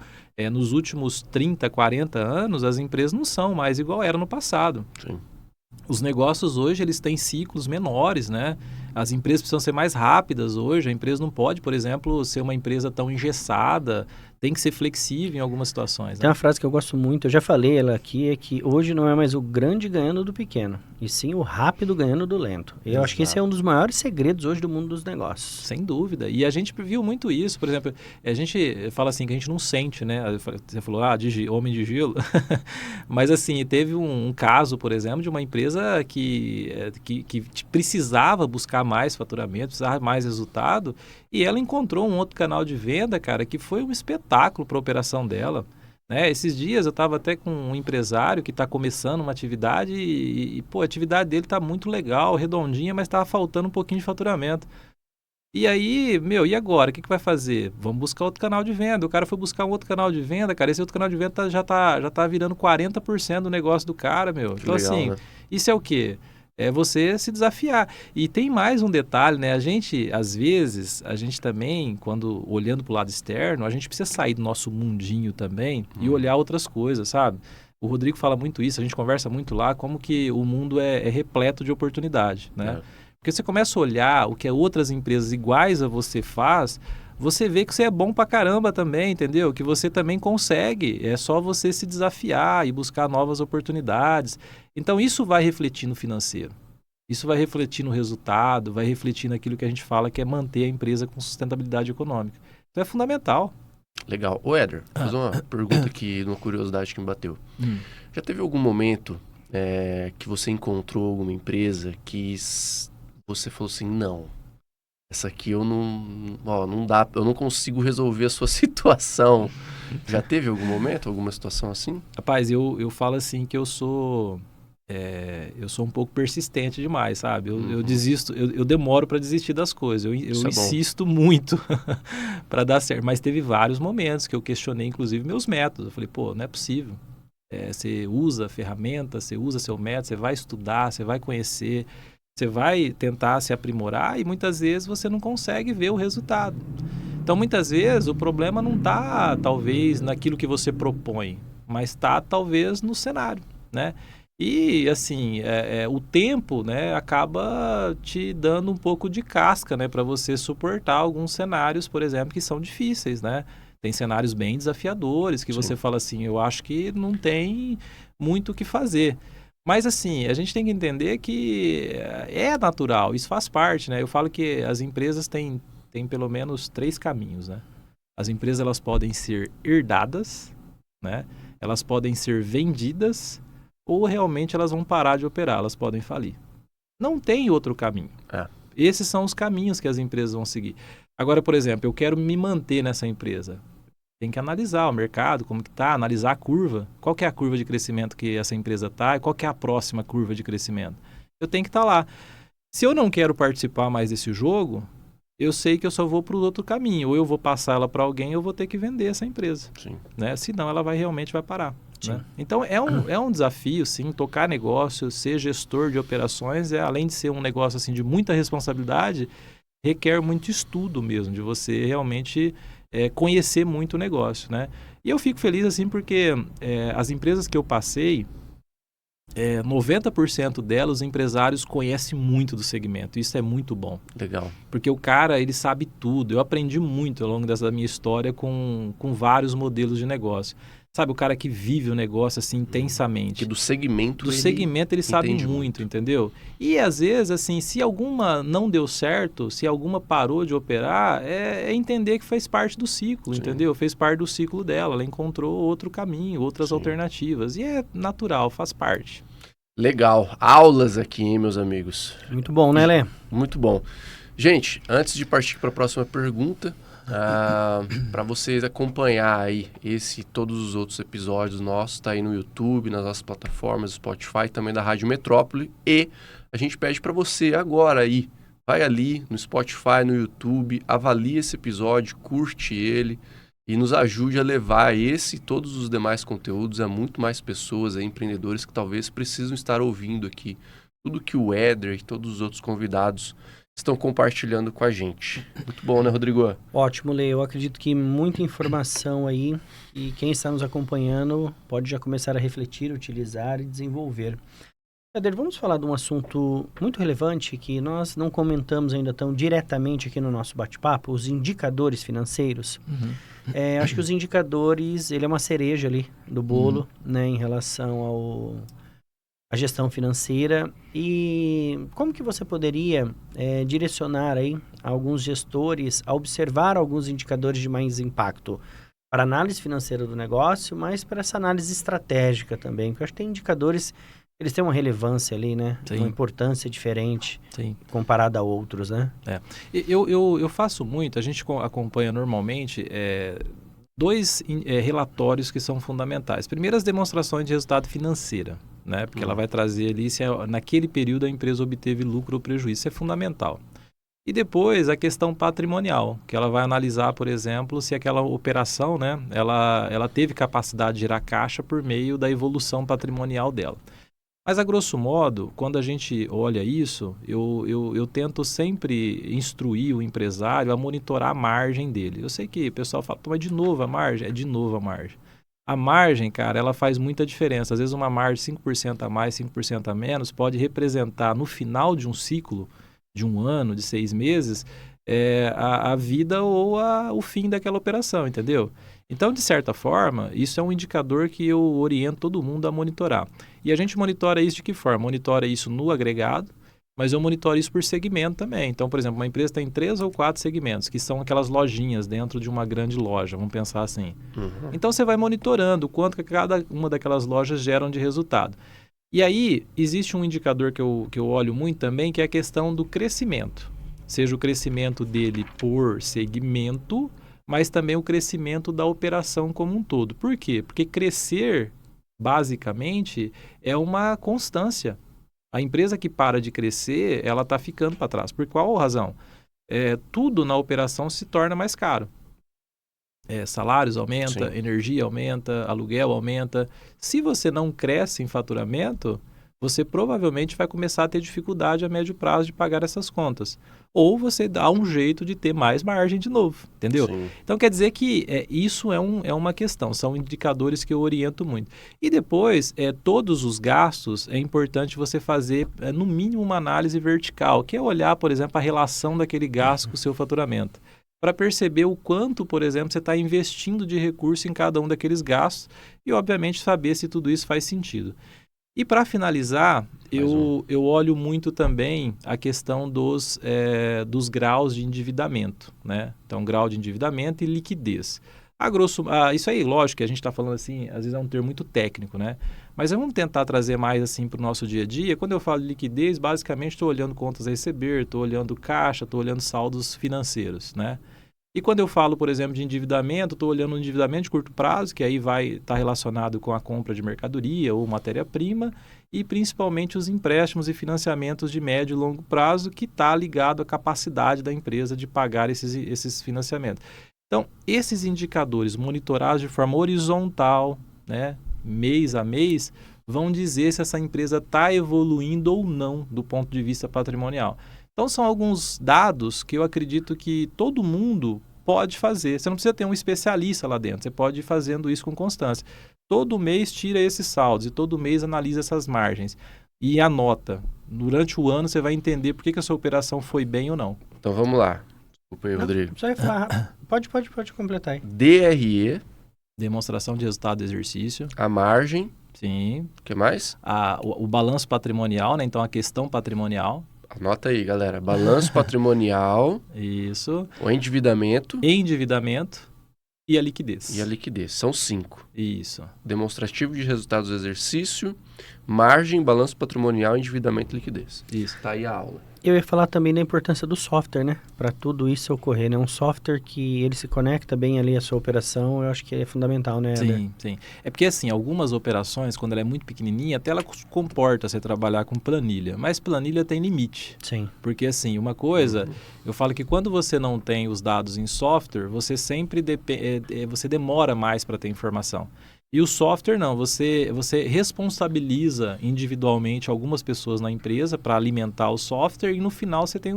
nos últimos 30, 40 anos, as empresas não são mais igual era no passado. Sim. Os negócios hoje, eles têm ciclos menores, né? As empresas precisam ser mais rápidas hoje, a empresa não pode, por exemplo, ser uma empresa tão engessada, tem que ser flexível em algumas situações. Tem uma frase que eu gosto muito, eu já falei ela aqui, é que hoje não é mais o grande ganhando do pequeno, e sim o rápido ganhando do lento. Eu acho que esse é um dos maiores segredos hoje do mundo dos negócios. Sem dúvida. E a gente viu muito isso, por exemplo, a gente fala assim que a gente não sente, né? Você falou, homem de gelo. Mas assim, teve um caso, por exemplo, de uma empresa que precisava buscar mais faturamento, precisava mais resultado, e ela encontrou um outro canal de venda, cara, que foi um espetáculo para a operação dela. Né? Esses dias eu estava até com um empresário que está começando uma atividade e a atividade dele está muito legal, redondinha, mas estava faltando um pouquinho de faturamento. E aí, e agora? O que vai fazer? Vamos buscar outro canal de venda. O cara foi buscar um outro canal de venda, cara. Esse outro canal de venda já tá virando 40% do negócio do cara, meu. Então, legal, assim, né? Isso é o quê? É você se desafiar. E tem mais um detalhe, né? Às vezes, a gente também, quando olhando para o lado externo, a gente precisa sair do nosso mundinho também e olhar outras coisas, sabe? O Rodrigo fala muito isso, a gente conversa muito lá, como que o mundo é repleto de oportunidade, né? Porque você começa a olhar o que outras empresas iguais a você faz, você vê que você é bom pra caramba também, entendeu? Que você também consegue, é só você se desafiar e buscar novas oportunidades. Então isso vai refletir no financeiro, isso vai refletir no resultado, vai refletir naquilo que a gente fala que é manter a empresa com sustentabilidade econômica. Então é fundamental. Legal. Ô Éder, vou fazer uma pergunta aqui, uma curiosidade que me bateu. Já teve algum momento que você encontrou alguma empresa que você falou assim, não, essa aqui não dá, eu não consigo resolver a sua situação. Já teve algum momento, alguma situação assim? Rapaz, eu falo assim que eu sou um pouco persistente demais, sabe? Eu desisto, eu demoro para desistir das coisas, eu insisto muito para dar certo. Mas teve vários momentos que eu questionei, inclusive, meus métodos. Eu falei, pô, não é possível. Você usa a ferramenta, você usa seu método, você vai estudar, você vai conhecer, você vai tentar se aprimorar e muitas vezes você não consegue ver o resultado. Então, muitas vezes, o problema não está, talvez, naquilo que você propõe, mas está, talvez, no cenário, né? E, assim, o tempo, né, acaba te dando um pouco de casca, né, para você suportar alguns cenários, por exemplo, que são difíceis, né? Tem cenários bem desafiadores que você fala assim, eu acho que não tem muito o que fazer. Mas, assim, a gente tem que entender que é natural, isso faz parte, né? Eu falo que as empresas têm pelo menos 3 caminhos, né? As empresas, elas podem ser herdadas, né? Elas podem ser vendidas ou realmente elas vão parar de operar, elas podem falir. Não tem outro caminho. Esses são os caminhos que as empresas vão seguir. Agora, por exemplo, eu quero me manter nessa empresa. Tem que analisar o mercado, como que está, analisar a curva. Qual que é a curva de crescimento que essa empresa está e qual que é a próxima curva de crescimento. Eu tenho que estar lá. Se eu não quero participar mais desse jogo, eu sei que eu só vou para o outro caminho. Ou eu vou passar ela para alguém ou eu vou ter que vender essa empresa. Né? Senão ela realmente vai parar. Né? Então é um desafio, sim, tocar negócio, ser gestor de operações, além de ser um negócio assim, de muita responsabilidade, requer muito estudo mesmo, de você realmente conhecer muito o negócio, né? E eu fico feliz assim porque as empresas que eu passei, 90% delas, os empresários conhecem muito do segmento. Isso é muito bom. Legal. Porque o cara, ele sabe tudo. Eu aprendi muito ao longo dessa minha história com vários modelos de negócio. Sabe, o cara que vive o negócio assim intensamente. Que do segmento ele sabe muito, entendeu? E às vezes, assim, se alguma não deu certo, se alguma parou de operar, é entender que fez parte do ciclo, entendeu? Fez parte do ciclo dela, ela encontrou outro caminho, outras alternativas. E é natural, faz parte. Legal. Aulas aqui, hein, meus amigos? Muito bom, né, Lê? Muito bom. Gente, antes de partir para a próxima pergunta, Para vocês acompanhar aí esse e todos os outros episódios nossos, tá aí no YouTube, nas nossas plataformas, Spotify, também da Rádio Metrópole. E a gente pede para você agora aí, vai ali no Spotify, no YouTube, avalie esse episódio, curte ele e nos ajude a levar esse e todos os demais conteúdos a muito mais pessoas, a empreendedores que talvez precisam estar ouvindo aqui tudo que o Éder e todos os outros convidados estão compartilhando com a gente. Muito bom, né, Rodrigo? Ótimo, Lê. Eu acredito que muita informação aí e quem está nos acompanhando pode já começar a refletir, utilizar e desenvolver. Éder, vamos falar de um assunto muito relevante que nós não comentamos ainda tão diretamente aqui no nosso bate-papo, os indicadores financeiros. Acho que os indicadores, ele é uma cereja ali do bolo, né, em relação à gestão financeira. E como que você poderia direcionar aí alguns gestores a observar alguns indicadores de mais impacto para a análise financeira do negócio, mas para essa análise estratégica também? Porque eu acho que tem indicadores, eles têm uma relevância ali, né? Sim. Uma importância diferente. Sim. Comparado a outros, né? Eu faço muito, a gente acompanha normalmente dois relatórios que são fundamentais. Primeiro, as demonstrações de resultado financeira, né? Porque ela vai trazer ali se naquele período a empresa obteve lucro ou prejuízo. Isso é fundamental. E depois a questão patrimonial, que ela vai analisar, por exemplo, se aquela operação, né, ela teve capacidade de gerar caixa por meio da evolução patrimonial dela. Mas, a grosso modo, quando a gente olha isso, eu tento sempre instruir o empresário a monitorar a margem dele. Eu sei que o pessoal fala, mas de novo a margem? É de novo a margem. A margem, cara, ela faz muita diferença. Às vezes uma margem 5% a mais, 5% a menos, pode representar no final de um ciclo, de um ano, de 6 meses, a vida ou o fim daquela operação, entendeu? Então, de certa forma, isso é um indicador que eu oriento todo mundo a monitorar. E a gente monitora isso de que forma? Monitora isso no agregado, mas eu monitoro isso por segmento também. Então, por exemplo, uma empresa tem 3 ou 4 segmentos, que são aquelas lojinhas dentro de uma grande loja, vamos pensar assim. Então, você vai monitorando o quanto que cada uma daquelas lojas geram de resultado. E aí, existe um indicador que eu olho muito também, que é a questão do crescimento. Seja o crescimento dele por segmento, mas também o crescimento da operação como um todo. Por quê? Porque crescer, basicamente, é uma constância. A empresa que para de crescer, ela está ficando para trás. Por qual razão? Tudo na operação se torna mais caro. Salários aumentam, Sim. Energia aumenta, aluguel aumenta. Se você não cresce em faturamento, você provavelmente vai começar a ter dificuldade a médio prazo de pagar essas contas. Ou você dá um jeito de ter mais margem de novo, entendeu? Sim. Então, quer dizer que isso é uma questão, são indicadores que eu oriento muito. E depois, todos os gastos, é importante você fazer, no mínimo, uma análise vertical, que é olhar, por exemplo, a relação daquele gasto com o seu faturamento, para perceber o quanto, por exemplo, você está investindo de recurso em cada um daqueles gastos e, obviamente, saber se tudo isso faz sentido. E para finalizar, eu olho muito também a questão dos graus de endividamento, né? Então, grau de endividamento e liquidez. Isso aí, lógico que a gente está falando assim, às vezes é um termo muito técnico, né? Mas vamos tentar trazer mais assim para o nosso dia a dia. Quando eu falo de liquidez, basicamente estou olhando contas a receber, estou olhando caixa, estou olhando saldos financeiros, né? E quando eu falo, por exemplo, de endividamento, estou olhando um endividamento de curto prazo, que aí vai estar relacionado com a compra de mercadoria ou matéria-prima, e principalmente os empréstimos e financiamentos de médio e longo prazo, que está ligado à capacidade da empresa de pagar esses financiamentos. Então, esses indicadores monitorados de forma horizontal, né, mês a mês, vão dizer se essa empresa está evoluindo ou não do ponto de vista patrimonial. Então, são alguns dados que eu acredito que todo mundo pode fazer. Você não precisa ter um especialista lá dentro, você pode ir fazendo isso com constância. Todo mês tira esses saldos e todo mês analisa essas margens e anota. Durante o ano você vai entender por que a sua operação foi bem ou não. Então, vamos lá. Desculpa aí, Rodrigo. Só ia falar. Pode completar aí. DRE, Demonstração de resultado do exercício. a margem, Sim. o que mais? O balanço patrimonial, né? Então, a questão patrimonial. Anota aí, galera. Balanço patrimonial, Isso. o endividamento Endividamento e a liquidez. e a liquidez. São 5. Isso. Demonstrativo de resultados do exercício, Margem, balanço patrimonial, endividamento e liquidez. Isso. Tá aí a aula. Eu ia falar também da importância do software, né? Para tudo isso ocorrer, né? Um software que ele se conecta bem ali à sua operação, eu acho que é fundamental, né, Éder? Sim, sim. É porque, assim, algumas operações, quando ela é muito pequenininha, até ela comporta você trabalhar com planilha. Mas planilha tem limite. Sim. Porque, assim, uma coisa, eu falo que quando você não tem os dados em software, você sempre você demora mais para ter informação. E o software não, você responsabiliza individualmente algumas pessoas na empresa para alimentar o software e no final você tem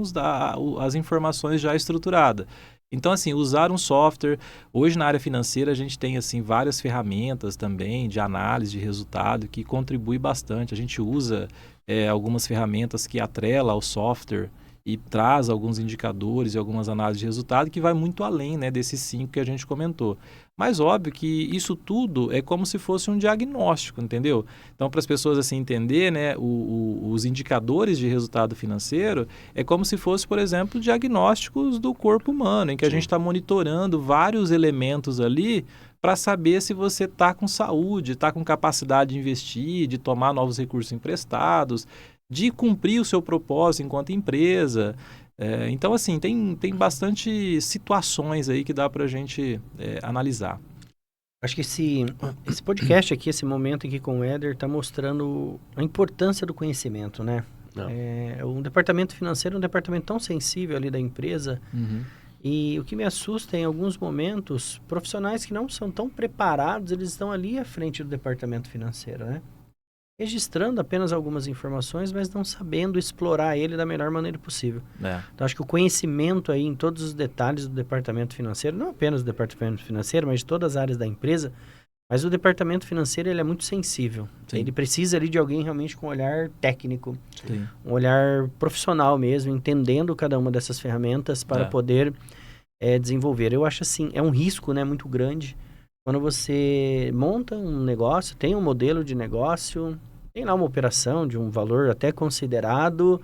as informações já estruturadas. Então, assim, usar um software, hoje na área financeira a gente tem, assim, várias ferramentas também de análise de resultado que contribui bastante. A gente usa algumas ferramentas que atrelam ao software e traz alguns indicadores e algumas análises de resultado que vai muito além, né, desses 5 que a gente comentou. Mas óbvio que isso tudo é como se fosse um diagnóstico, entendeu? Então, para as pessoas assim entender, né, os indicadores de resultado financeiro é como se fosse, por exemplo, diagnósticos do corpo humano, em que a gente está monitorando vários elementos ali para saber se você está com saúde, está com capacidade de investir, de tomar novos recursos emprestados, de cumprir o seu propósito enquanto empresa. Então, assim, tem bastante situações aí que dá para a gente analisar. Acho que esse podcast aqui, esse momento aqui com o Éder, está mostrando a importância do conhecimento, né? Um departamento financeiro é um departamento tão sensível ali da empresa. E o que me assusta em alguns momentos, profissionais que não são tão preparados, eles estão ali à frente do departamento financeiro, né? Registrando apenas algumas informações, mas não sabendo explorar ele da melhor maneira possível. Então, acho que o conhecimento aí em todos os detalhes do departamento financeiro, não apenas do departamento financeiro, mas de todas as áreas da empresa, mas o departamento financeiro ele é muito sensível. Sim. Ele precisa ali de alguém realmente com um olhar técnico, Sim. um olhar profissional mesmo, entendendo cada uma dessas ferramentas para poder desenvolver. Eu acho assim, é um risco, né, muito grande. Quando você monta um negócio, tem um modelo de negócio, tem lá uma operação de um valor até considerado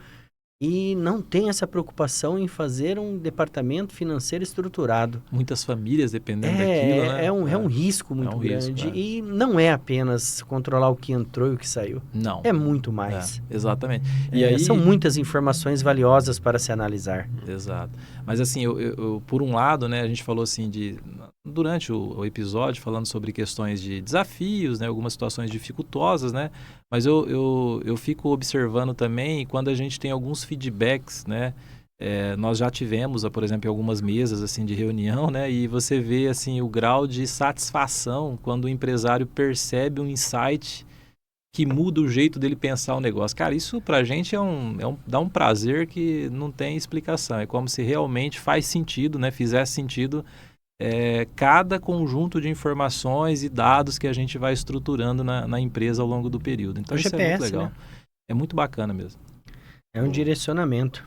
e não tem essa preocupação em fazer um departamento financeiro estruturado. Muitas famílias dependendo daquilo, né? É um risco muito grande. Risco, e não é apenas controlar o que entrou e o que saiu. Não. É muito mais. Exatamente. E aí são muitas informações valiosas para se analisar. Exato. Mas assim, eu por um lado, né, a gente falou assim durante o episódio, falando sobre questões de desafios, né, algumas situações dificultosas, né, mas eu fico observando também quando a gente tem alguns feedbacks, né, nós já tivemos, por exemplo, algumas mesas assim de reunião, né, e você vê assim o grau de satisfação quando o empresário percebe um insight que muda o jeito dele pensar o negócio. Cara, isso pra gente dá um prazer que não tem explicação. É como se realmente faz sentido, né? Fizesse sentido cada conjunto de informações e dados que a gente vai estruturando na empresa ao longo do período. Então isso GPS, é muito legal. né? É muito bacana mesmo. É um direcionamento.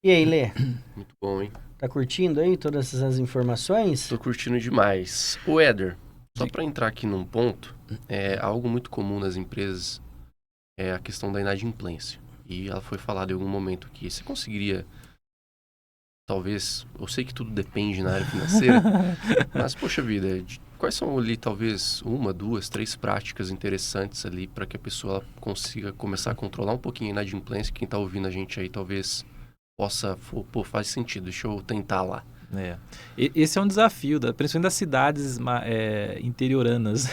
E aí, Lê? Muito bom, hein? Tá curtindo aí todas essas informações? Tô curtindo demais. O Éder, só para entrar aqui num ponto, algo muito comum nas empresas é a questão da inadimplência. E ela foi falada em algum momento aqui. Você conseguiria, talvez, eu sei que tudo depende na área financeira, mas, poxa vida, quais são ali, talvez, 1, 2, 3 práticas interessantes ali para que a pessoa consiga começar a controlar um pouquinho a inadimplência? Quem tá ouvindo a gente aí talvez possa, faz sentido, deixa eu tentar lá. Esse é um desafio, principalmente das cidades interioranas.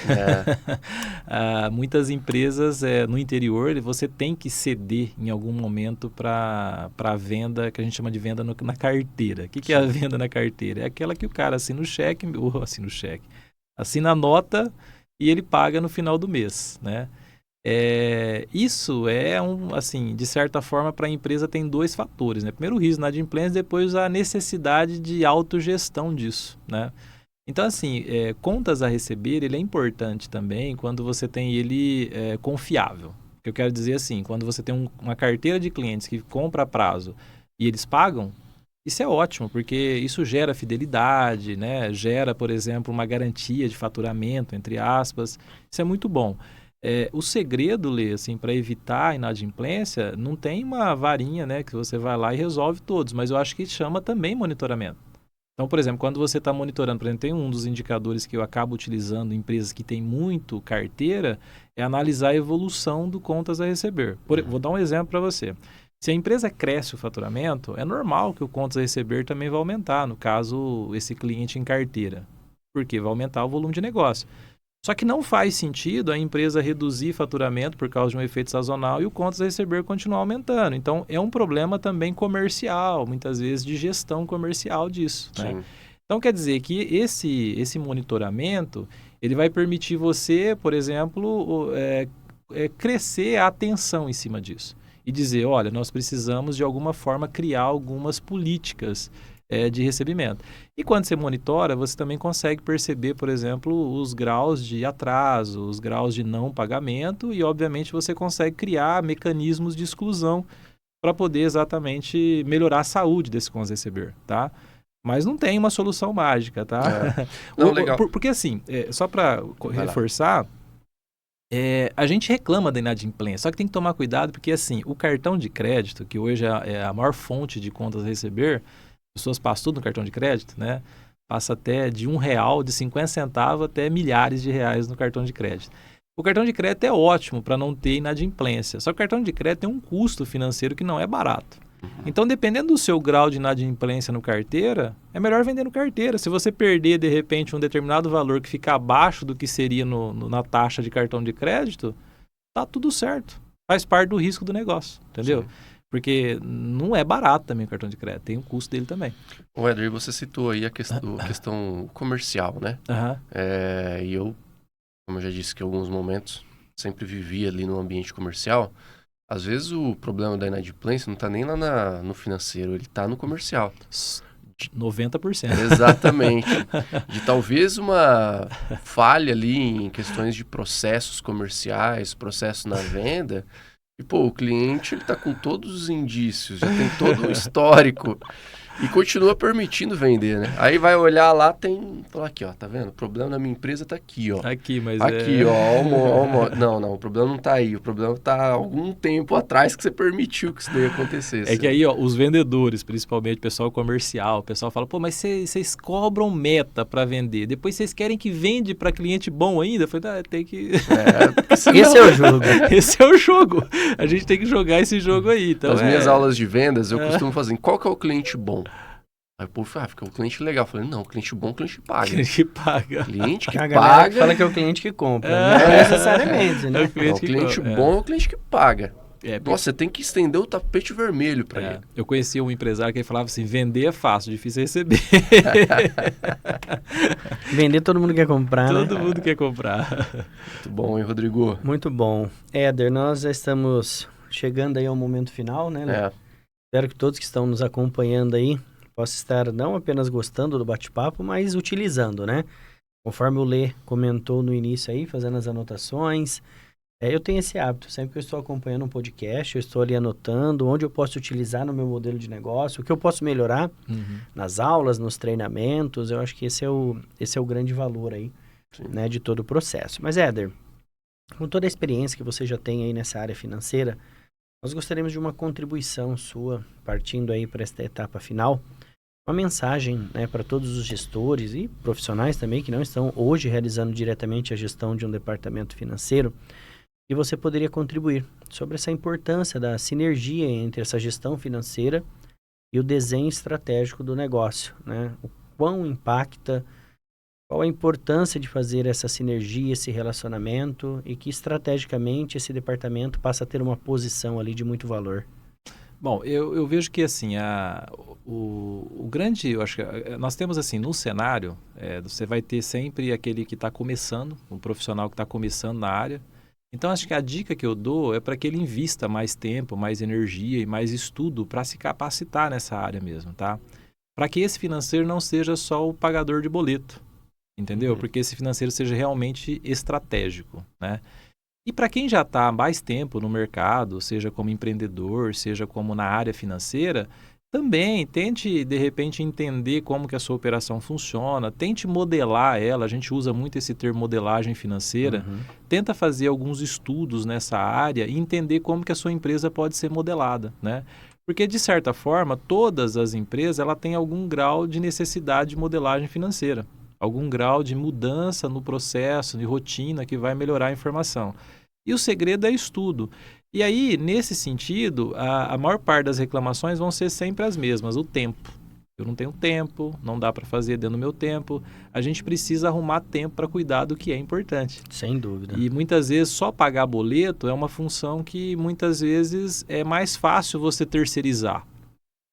Muitas empresas no interior, você tem que ceder em algum momento para a venda, que a gente chama de venda na carteira. O que é a venda na carteira? É aquela que o cara assina a nota e ele paga no final do mês, né? Isso assim, de certa forma, para a empresa tem 2 fatores, né? Primeiro o risco na inadimplência, depois a necessidade de autogestão disso, né? Então, assim, contas a receber, ele é importante também quando você tem ele confiável. Eu quero dizer assim, quando você tem uma carteira de clientes que compra a prazo e eles pagam, isso é ótimo, porque isso gera fidelidade, né? Gera, por exemplo, uma garantia de faturamento, entre aspas. Isso é muito bom. O segredo, Lê, assim, para evitar a inadimplência, não tem uma varinha, né, que você vai lá e resolve todos, mas eu acho que chama também monitoramento. Então, por exemplo, quando você está monitorando, por exemplo, tem um dos indicadores que eu acabo utilizando em empresas que têm muito carteira, é analisar a evolução do contas a receber. Vou dar um exemplo para você. Se a empresa cresce o faturamento, é normal que o contas a receber também vai aumentar, no caso, esse cliente em carteira, porque vai aumentar o volume de negócio. Só que não faz sentido a empresa reduzir faturamento por causa de um efeito sazonal e o contas a receber continuar aumentando. Então, é um problema também comercial, muitas vezes de gestão comercial disso. Né? Então, quer dizer que esse monitoramento, ele vai permitir você, por exemplo, crescer a atenção em cima disso. E dizer, olha, nós precisamos de alguma forma criar algumas políticas de recebimento. E quando você monitora, você também consegue perceber, por exemplo, os graus de atraso, os graus de não pagamento e, obviamente, você consegue criar mecanismos de exclusão para poder exatamente melhorar a saúde desse contas a receber, tá? Mas não tem uma solução mágica, tá? Não, legal. Porque assim, só para reforçar, a gente reclama da inadimplência, só que tem que tomar cuidado porque assim, o cartão de crédito, que hoje é a maior fonte de contas a receber, as pessoas passam tudo no cartão de crédito, né? Passa até de R$1, de 50 centavos até milhares de reais no cartão de crédito. O cartão de crédito é ótimo para não ter inadimplência, só que o cartão de crédito tem um custo financeiro que não é barato. Então, dependendo do seu grau de inadimplência no carteira, é melhor vender no carteira. Se você perder, de repente, um determinado valor que fica abaixo do que seria na taxa de cartão de crédito, tá tudo certo. Faz parte do risco do negócio, entendeu? Sim. Porque não é barato também o cartão de crédito, tem o custo dele também. O Éder, você citou aí a questão comercial, né? E eu, como eu já disse que em alguns momentos, sempre vivi ali no ambiente comercial. Às vezes o problema da inadimplência não está nem lá no financeiro, ele está no comercial. 90%. Exatamente. De talvez uma falha ali em questões de processos comerciais, processos na venda. E, o cliente ele tá com todos os indícios, já tem todo o histórico e continua permitindo vender, né? Aí vai olhar lá, fala aqui, ó, tá vendo? O problema da minha empresa tá aqui, ó. Aqui, mas aqui, ó. Não, o problema não tá aí. O problema tá há algum tempo atrás que você permitiu que isso daí acontecesse. É que aí, ó, os vendedores, principalmente o pessoal comercial, o pessoal fala, mas vocês cobram meta para vender, depois vocês querem que vende para cliente bom ainda? Eu falei, tem que... Esse é o jogo. Esse é o jogo. A gente tem que jogar esse jogo aí. Então, nas minhas aulas de vendas, eu costumo fazer, qual que é o cliente bom? Aí o povo fala, fica o cliente legal. Eu falei, não, cliente bom, cliente paga. Cliente paga. Cliente que a paga... fala que é o cliente que compra. Não necessariamente, né? O cliente bom é o cliente que paga. Nossa, você tem que estender o tapete vermelho para ele. Eu conhecia um empresário que falava assim, vender é fácil, difícil é receber. Vender todo mundo quer comprar, Todo mundo quer comprar. Muito bom, hein, Rodrigo? Muito bom. Éder, nós já estamos chegando aí ao momento final, né? Espero que todos que estão nos acompanhando aí possam estar não apenas gostando do bate-papo, mas utilizando, né? Conforme o Lê comentou no início aí, fazendo as anotações... eu tenho esse hábito, sempre que eu estou acompanhando um podcast, eu estou ali anotando onde eu posso utilizar no meu modelo de negócio, o que eu posso melhorar nas aulas, nos treinamentos. Eu acho que esse é o grande valor aí, né, de todo o processo. Mas, Éder, com toda a experiência que você já tem aí nessa área financeira, nós gostaríamos de uma contribuição sua, partindo aí para esta etapa final, uma mensagem, né, para todos os gestores e profissionais também que não estão hoje realizando diretamente a gestão de um departamento financeiro, e você poderia contribuir sobre essa importância da sinergia entre essa gestão financeira e o desenho estratégico do negócio, né? O quão impacta, qual a importância de fazer essa sinergia, esse relacionamento e que estrategicamente esse departamento passa a ter uma posição ali de muito valor. Bom, eu vejo que assim, o grande, eu acho que nós temos assim, no cenário, você vai ter sempre aquele que está começando, um profissional que está começando na área. Então, acho que a dica que eu dou é para que ele invista mais tempo, mais energia e mais estudo para se capacitar nessa área mesmo, tá? Para que esse financeiro não seja só o pagador de boleto, entendeu? Porque esse financeiro seja realmente estratégico, né? E para quem já está há mais tempo no mercado, seja como empreendedor, seja como na área financeira, também tente, de repente, entender como que a sua operação funciona, tente modelar ela, a gente usa muito esse termo modelagem financeira, tenta fazer alguns estudos nessa área e entender como que a sua empresa pode ser modelada, né? Porque, de certa forma, todas as empresas ela têm algum grau de necessidade de modelagem financeira, algum grau de mudança no processo, de rotina que vai melhorar a informação. E o segredo é estudo. E aí, nesse sentido, a maior parte das reclamações vão ser sempre as mesmas, o tempo. Eu não tenho tempo, não dá para fazer dentro do meu tempo. A gente precisa arrumar tempo para cuidar do que é importante. Sem dúvida. E muitas vezes só pagar boleto é uma função que muitas vezes é mais fácil você terceirizar.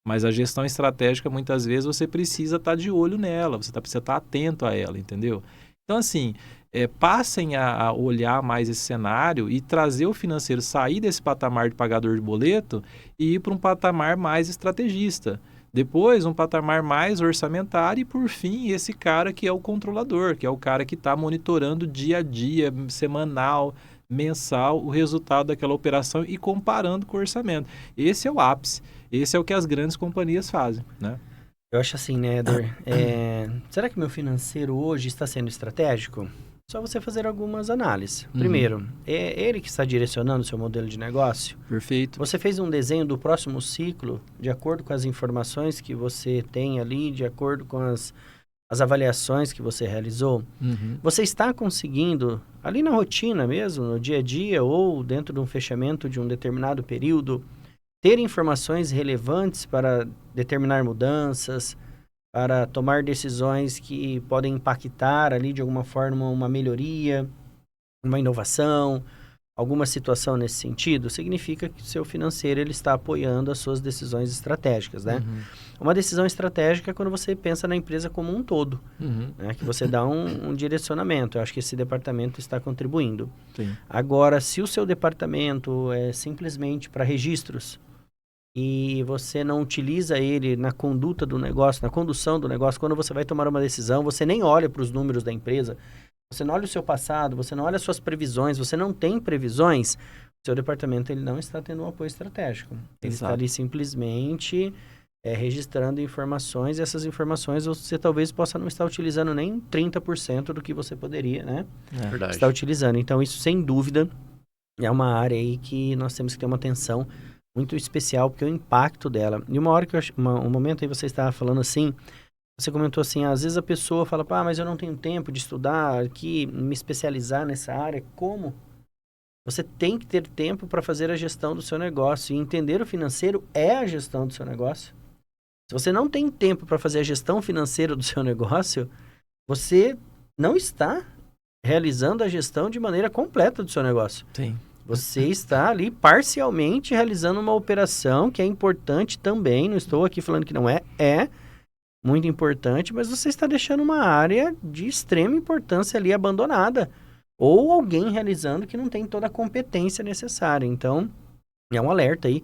Mas a gestão estratégica, muitas vezes, você precisa estar de olho nela, você precisa estar atento a ela, entendeu? Então, assim, passem a olhar mais esse cenário e trazer o financeiro, sair desse patamar de pagador de boleto e ir para um patamar mais estrategista. Depois, um patamar mais orçamentário e, por fim, esse cara que é o controlador, que é o cara que está monitorando dia a dia, semanal, mensal, o resultado daquela operação e comparando com o orçamento. Esse é o ápice. Esse é o que as grandes companhias fazem, né? Eu acho assim, né, Éder? Será que meu financeiro hoje está sendo estratégico? Só você fazer algumas análises. Primeiro, é ele que está direcionando o seu modelo de negócio? Perfeito. Você fez um desenho do próximo ciclo de acordo com as informações que você tem ali, de acordo com as avaliações que você realizou? Você está conseguindo, ali na rotina mesmo, no dia a dia ou dentro de um fechamento de um determinado período, ter informações relevantes para determinar mudanças, para tomar decisões que podem impactar ali de alguma forma uma melhoria, uma inovação, alguma situação nesse sentido? Significa que o seu financeiro ele está apoiando as suas decisões estratégicas, né? Uma decisão estratégica é quando você pensa na empresa como um todo, né? Que você dá um direcionamento. Eu acho que esse departamento está contribuindo. Sim. Agora, se o seu departamento é simplesmente para registros, e você não utiliza ele na conduta do negócio, na condução do negócio, quando você vai tomar uma decisão, você nem olha para os números da empresa, você não olha o seu passado, você não olha as suas previsões, você não tem previsões, o seu departamento ele não está tendo um apoio estratégico. Ele está ali simplesmente registrando informações, e essas informações você talvez possa não estar utilizando nem 30% do que você poderia, né? Verdade. Estar utilizando. Então, isso, sem dúvida, é uma área aí que nós temos que ter uma atenção muito especial, porque o impacto dela. E uma hora que um momento aí você estava falando assim, você comentou assim, às vezes a pessoa fala, mas eu não tenho tempo de estudar aqui, me especializar nessa área. Como? Você tem que ter tempo para fazer a gestão do seu negócio, e entender o financeiro é a gestão do seu negócio. Se você não tem tempo para fazer a gestão financeira do seu negócio, você não está realizando a gestão de maneira completa do seu negócio. Sim. Você está ali parcialmente realizando uma operação que é importante também. Não estou aqui falando que não é. É muito importante, mas você está deixando uma área de extrema importância ali abandonada. Ou alguém realizando que não tem toda a competência necessária. Então, é um alerta aí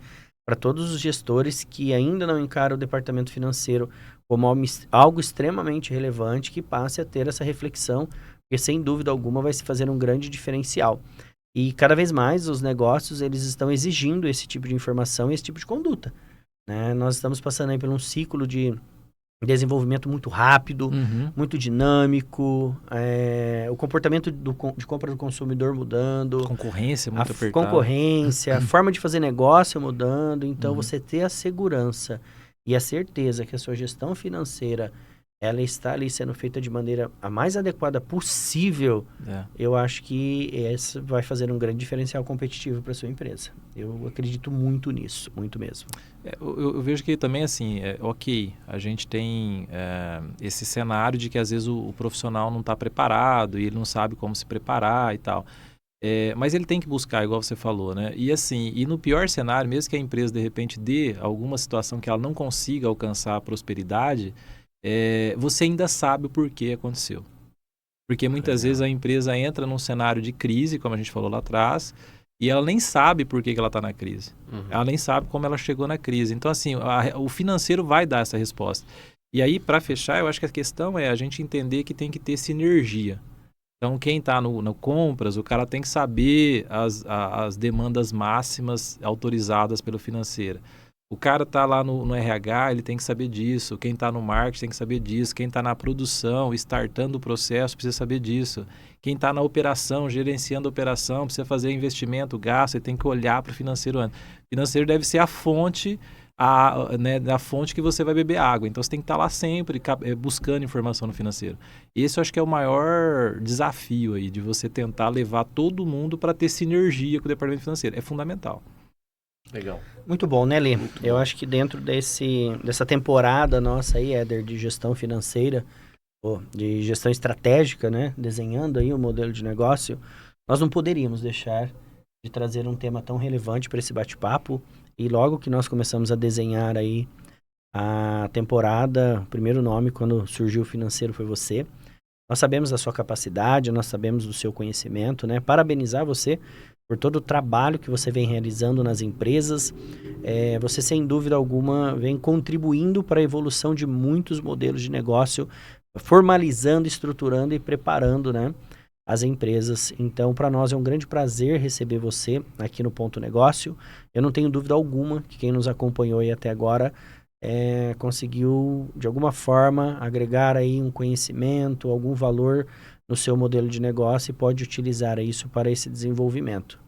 para todos os gestores que ainda não encaram o departamento financeiro como algo extremamente relevante, que passe a ter essa reflexão, porque sem dúvida alguma vai se fazer um grande diferencial. E cada vez mais os negócios eles estão exigindo esse tipo de informação e esse tipo de conduta, né? Nós estamos passando aí por um ciclo de desenvolvimento muito rápido, muito dinâmico, o comportamento de compra do consumidor mudando. Concorrência muito apertada. Concorrência, a forma de fazer negócio mudando. Então, você ter a segurança e a certeza que a sua gestão financeira ela está ali sendo feita de maneira a mais adequada possível, eu acho que isso vai fazer um grande diferencial competitivo para a sua empresa. Eu acredito muito nisso, muito mesmo. Eu vejo que também, assim, ok, a gente tem esse cenário de que às vezes o profissional não está preparado e ele não sabe como se preparar e tal. Mas ele tem que buscar, igual você falou, né? E assim, e no pior cenário, mesmo que a empresa de repente dê alguma situação que ela não consiga alcançar a prosperidade, você ainda sabe o porquê aconteceu. Porque muitas vezes a empresa entra num cenário de crise, como a gente falou lá atrás, e ela nem sabe por que ela está na crise. Ela nem sabe como ela chegou na crise. Então, assim, o financeiro vai dar essa resposta. E aí, para fechar, eu acho que a questão é a gente entender que tem que ter sinergia. Então, quem está no compras, o cara tem que saber as demandas máximas autorizadas pelo financeiro. O cara está lá no RH, ele tem que saber disso. Quem está no marketing tem que saber disso. Quem está na produção, startando o processo, precisa saber disso. Quem está na operação, gerenciando a operação, precisa fazer investimento, gasto, ele tem que olhar para o financeiro antes. O financeiro deve ser a fonte da fonte que você vai beber água. Então, você tem que estar lá sempre buscando informação no financeiro. Esse eu acho que é o maior desafio aí, de você tentar levar todo mundo para ter sinergia com o departamento financeiro. É fundamental. Legal. Muito bom, né, Lê? Eu acho que dentro dessa temporada nossa aí, Éder, de gestão financeira, de gestão estratégica, né, desenhando aí o modelo de negócio, nós não poderíamos deixar de trazer um tema tão relevante para esse bate-papo. E logo que nós começamos a desenhar aí a temporada, o primeiro nome quando surgiu o financeiro foi você. Nós sabemos da sua capacidade, nós sabemos do seu conhecimento, né? Parabenizar você por todo o trabalho que você vem realizando nas empresas. Você, sem dúvida alguma, vem contribuindo para a evolução de muitos modelos de negócio, formalizando, estruturando e preparando, né, as empresas. Então, para nós é um grande prazer receber você aqui no Ponto Negócio. Eu não tenho dúvida alguma que quem nos acompanhou aí até agora conseguiu, de alguma forma, agregar aí um conhecimento, algum valor no seu modelo de negócio e pode utilizar isso para esse desenvolvimento.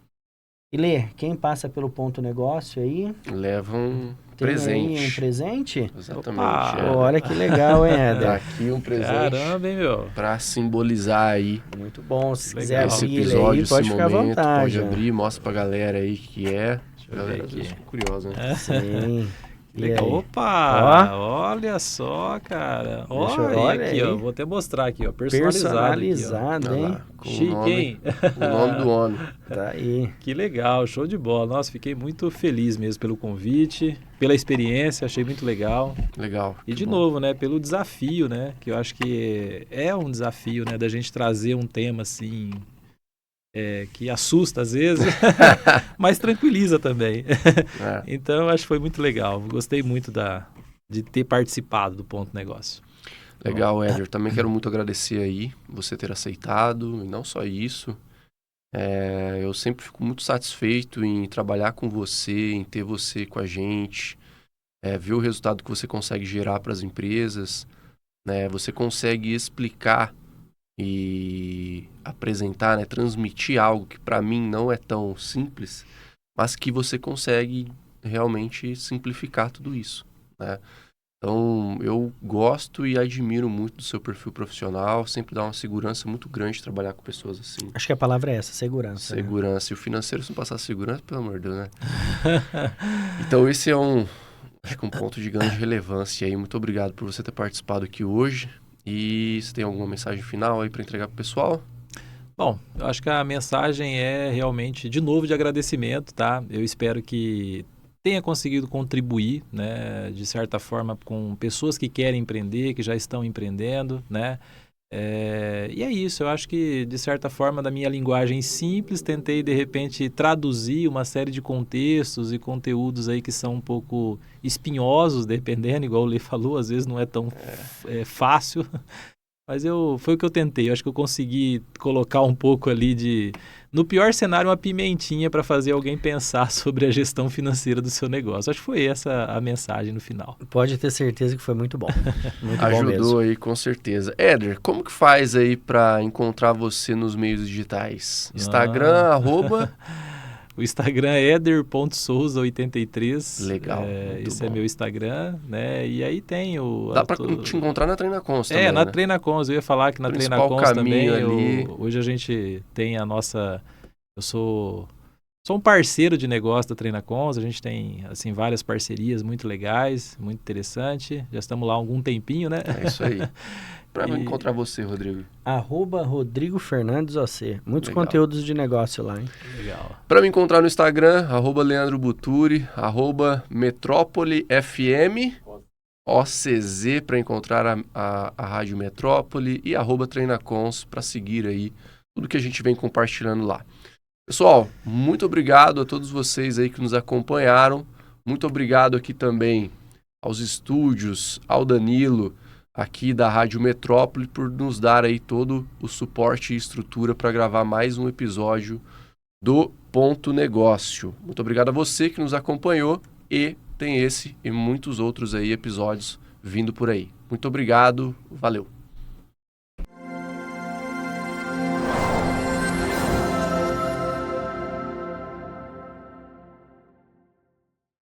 E Lê, quem passa pelo Ponto Negócio aí... Leva um tem presente. Aí um presente? Exatamente. Olha que legal, hein, Éder? Tá aqui um presente. Caramba, hein, meu? Para simbolizar aí. Muito bom. Se Legal. quiser Esse abrir episódio, aí, pode esse ficar momento, à vontade. pode abrir, mostra pra galera aí que é. Deixa eu A galera ver às vezes aqui. fica curiosa, né? Sim. E Legal. aí? Opa! Olha só, cara. Olha aqui, aí. ó. Vou até mostrar aqui, ó. Personalizado, Personalizado, Olha hein? lá, com Chique, hein? o nome do homem. Tá aí. Que legal, show de bola. Nossa, fiquei muito feliz mesmo pelo convite, pela experiência, achei muito legal. Legal. E que de bom. novo, né, pelo desafio, né, que eu acho que é um desafio, né, da gente trazer um tema assim, que assusta às vezes, mas tranquiliza também. É. Então, acho que foi muito legal. Gostei muito de ter participado do Ponto Negócio. Legal, Éder. Também quero muito agradecer aí você ter aceitado, e não só isso. Eu sempre fico muito satisfeito em trabalhar com você, em ter você com a gente, ver o resultado que você consegue gerar para as empresas, né? Você consegue explicar e apresentar, né? Transmitir algo que para mim não é tão simples, mas que você consegue realmente simplificar tudo isso, né? Então, eu gosto e admiro muito do seu perfil profissional, sempre dá uma segurança muito grande trabalhar com pessoas assim. Acho que a palavra é essa, segurança. Né? Segurança. E o financeiro, se não passar segurança, pelo amor de Deus, né? Então, esse é acho que um ponto de grande relevância aí. Muito obrigado por você ter participado aqui hoje. E você tem alguma mensagem final aí para entregar pro pessoal? Bom, eu acho que a mensagem é realmente, de novo, de agradecimento, tá? Eu espero que tenha conseguido contribuir, né, de certa forma, com pessoas que querem empreender, que já estão empreendendo, né? E é isso, eu acho que, de certa forma, da minha linguagem simples, tentei, de repente, traduzir uma série de contextos e conteúdos aí que são um pouco espinhosos, dependendo, igual o Lê falou, às vezes não é tão fácil, mas foi o que eu tentei. Eu acho que eu consegui colocar um pouco ali no pior cenário, uma pimentinha para fazer alguém pensar sobre a gestão financeira do seu negócio. Acho que foi essa a mensagem no final. Pode ter certeza que foi muito bom. Muito Ajudou bom mesmo. aí, com certeza. Éder, como que faz aí para encontrar você nos meios digitais? Instagram, @... O Instagram é eder.souza83. Legal. Esse é meu Instagram, né? E aí tem o... Dá para te encontrar na Treinacons também, na né? Treinacons. Eu ia falar que na Principal Treinacons também. ali. Hoje a gente tem a nossa... Eu sou um parceiro de negócio da Treinacons. A gente tem, assim, várias parcerias muito legais, muito interessante. Já estamos lá há algum tempinho, né? É isso aí. Para encontrar você, Rodrigo. @Rodrigo Fernandes OC. Muitos Legal. Conteúdos de negócio lá, hein? Legal. Para me encontrar no Instagram, @Leandro Buturi, @Metrópole FM, OCZ para encontrar a Rádio Metrópole e @Treinacons para seguir aí tudo que a gente vem compartilhando lá. Pessoal, muito obrigado a todos vocês aí que nos acompanharam. Muito obrigado aqui também aos estúdios, ao Danilo, aqui da Rádio Metrópole, por nos dar aí todo o suporte e estrutura para gravar mais um episódio do Ponto Negócio. Muito obrigado a você que nos acompanhou e tem esse e muitos outros aí episódios vindo por aí. Muito obrigado, valeu!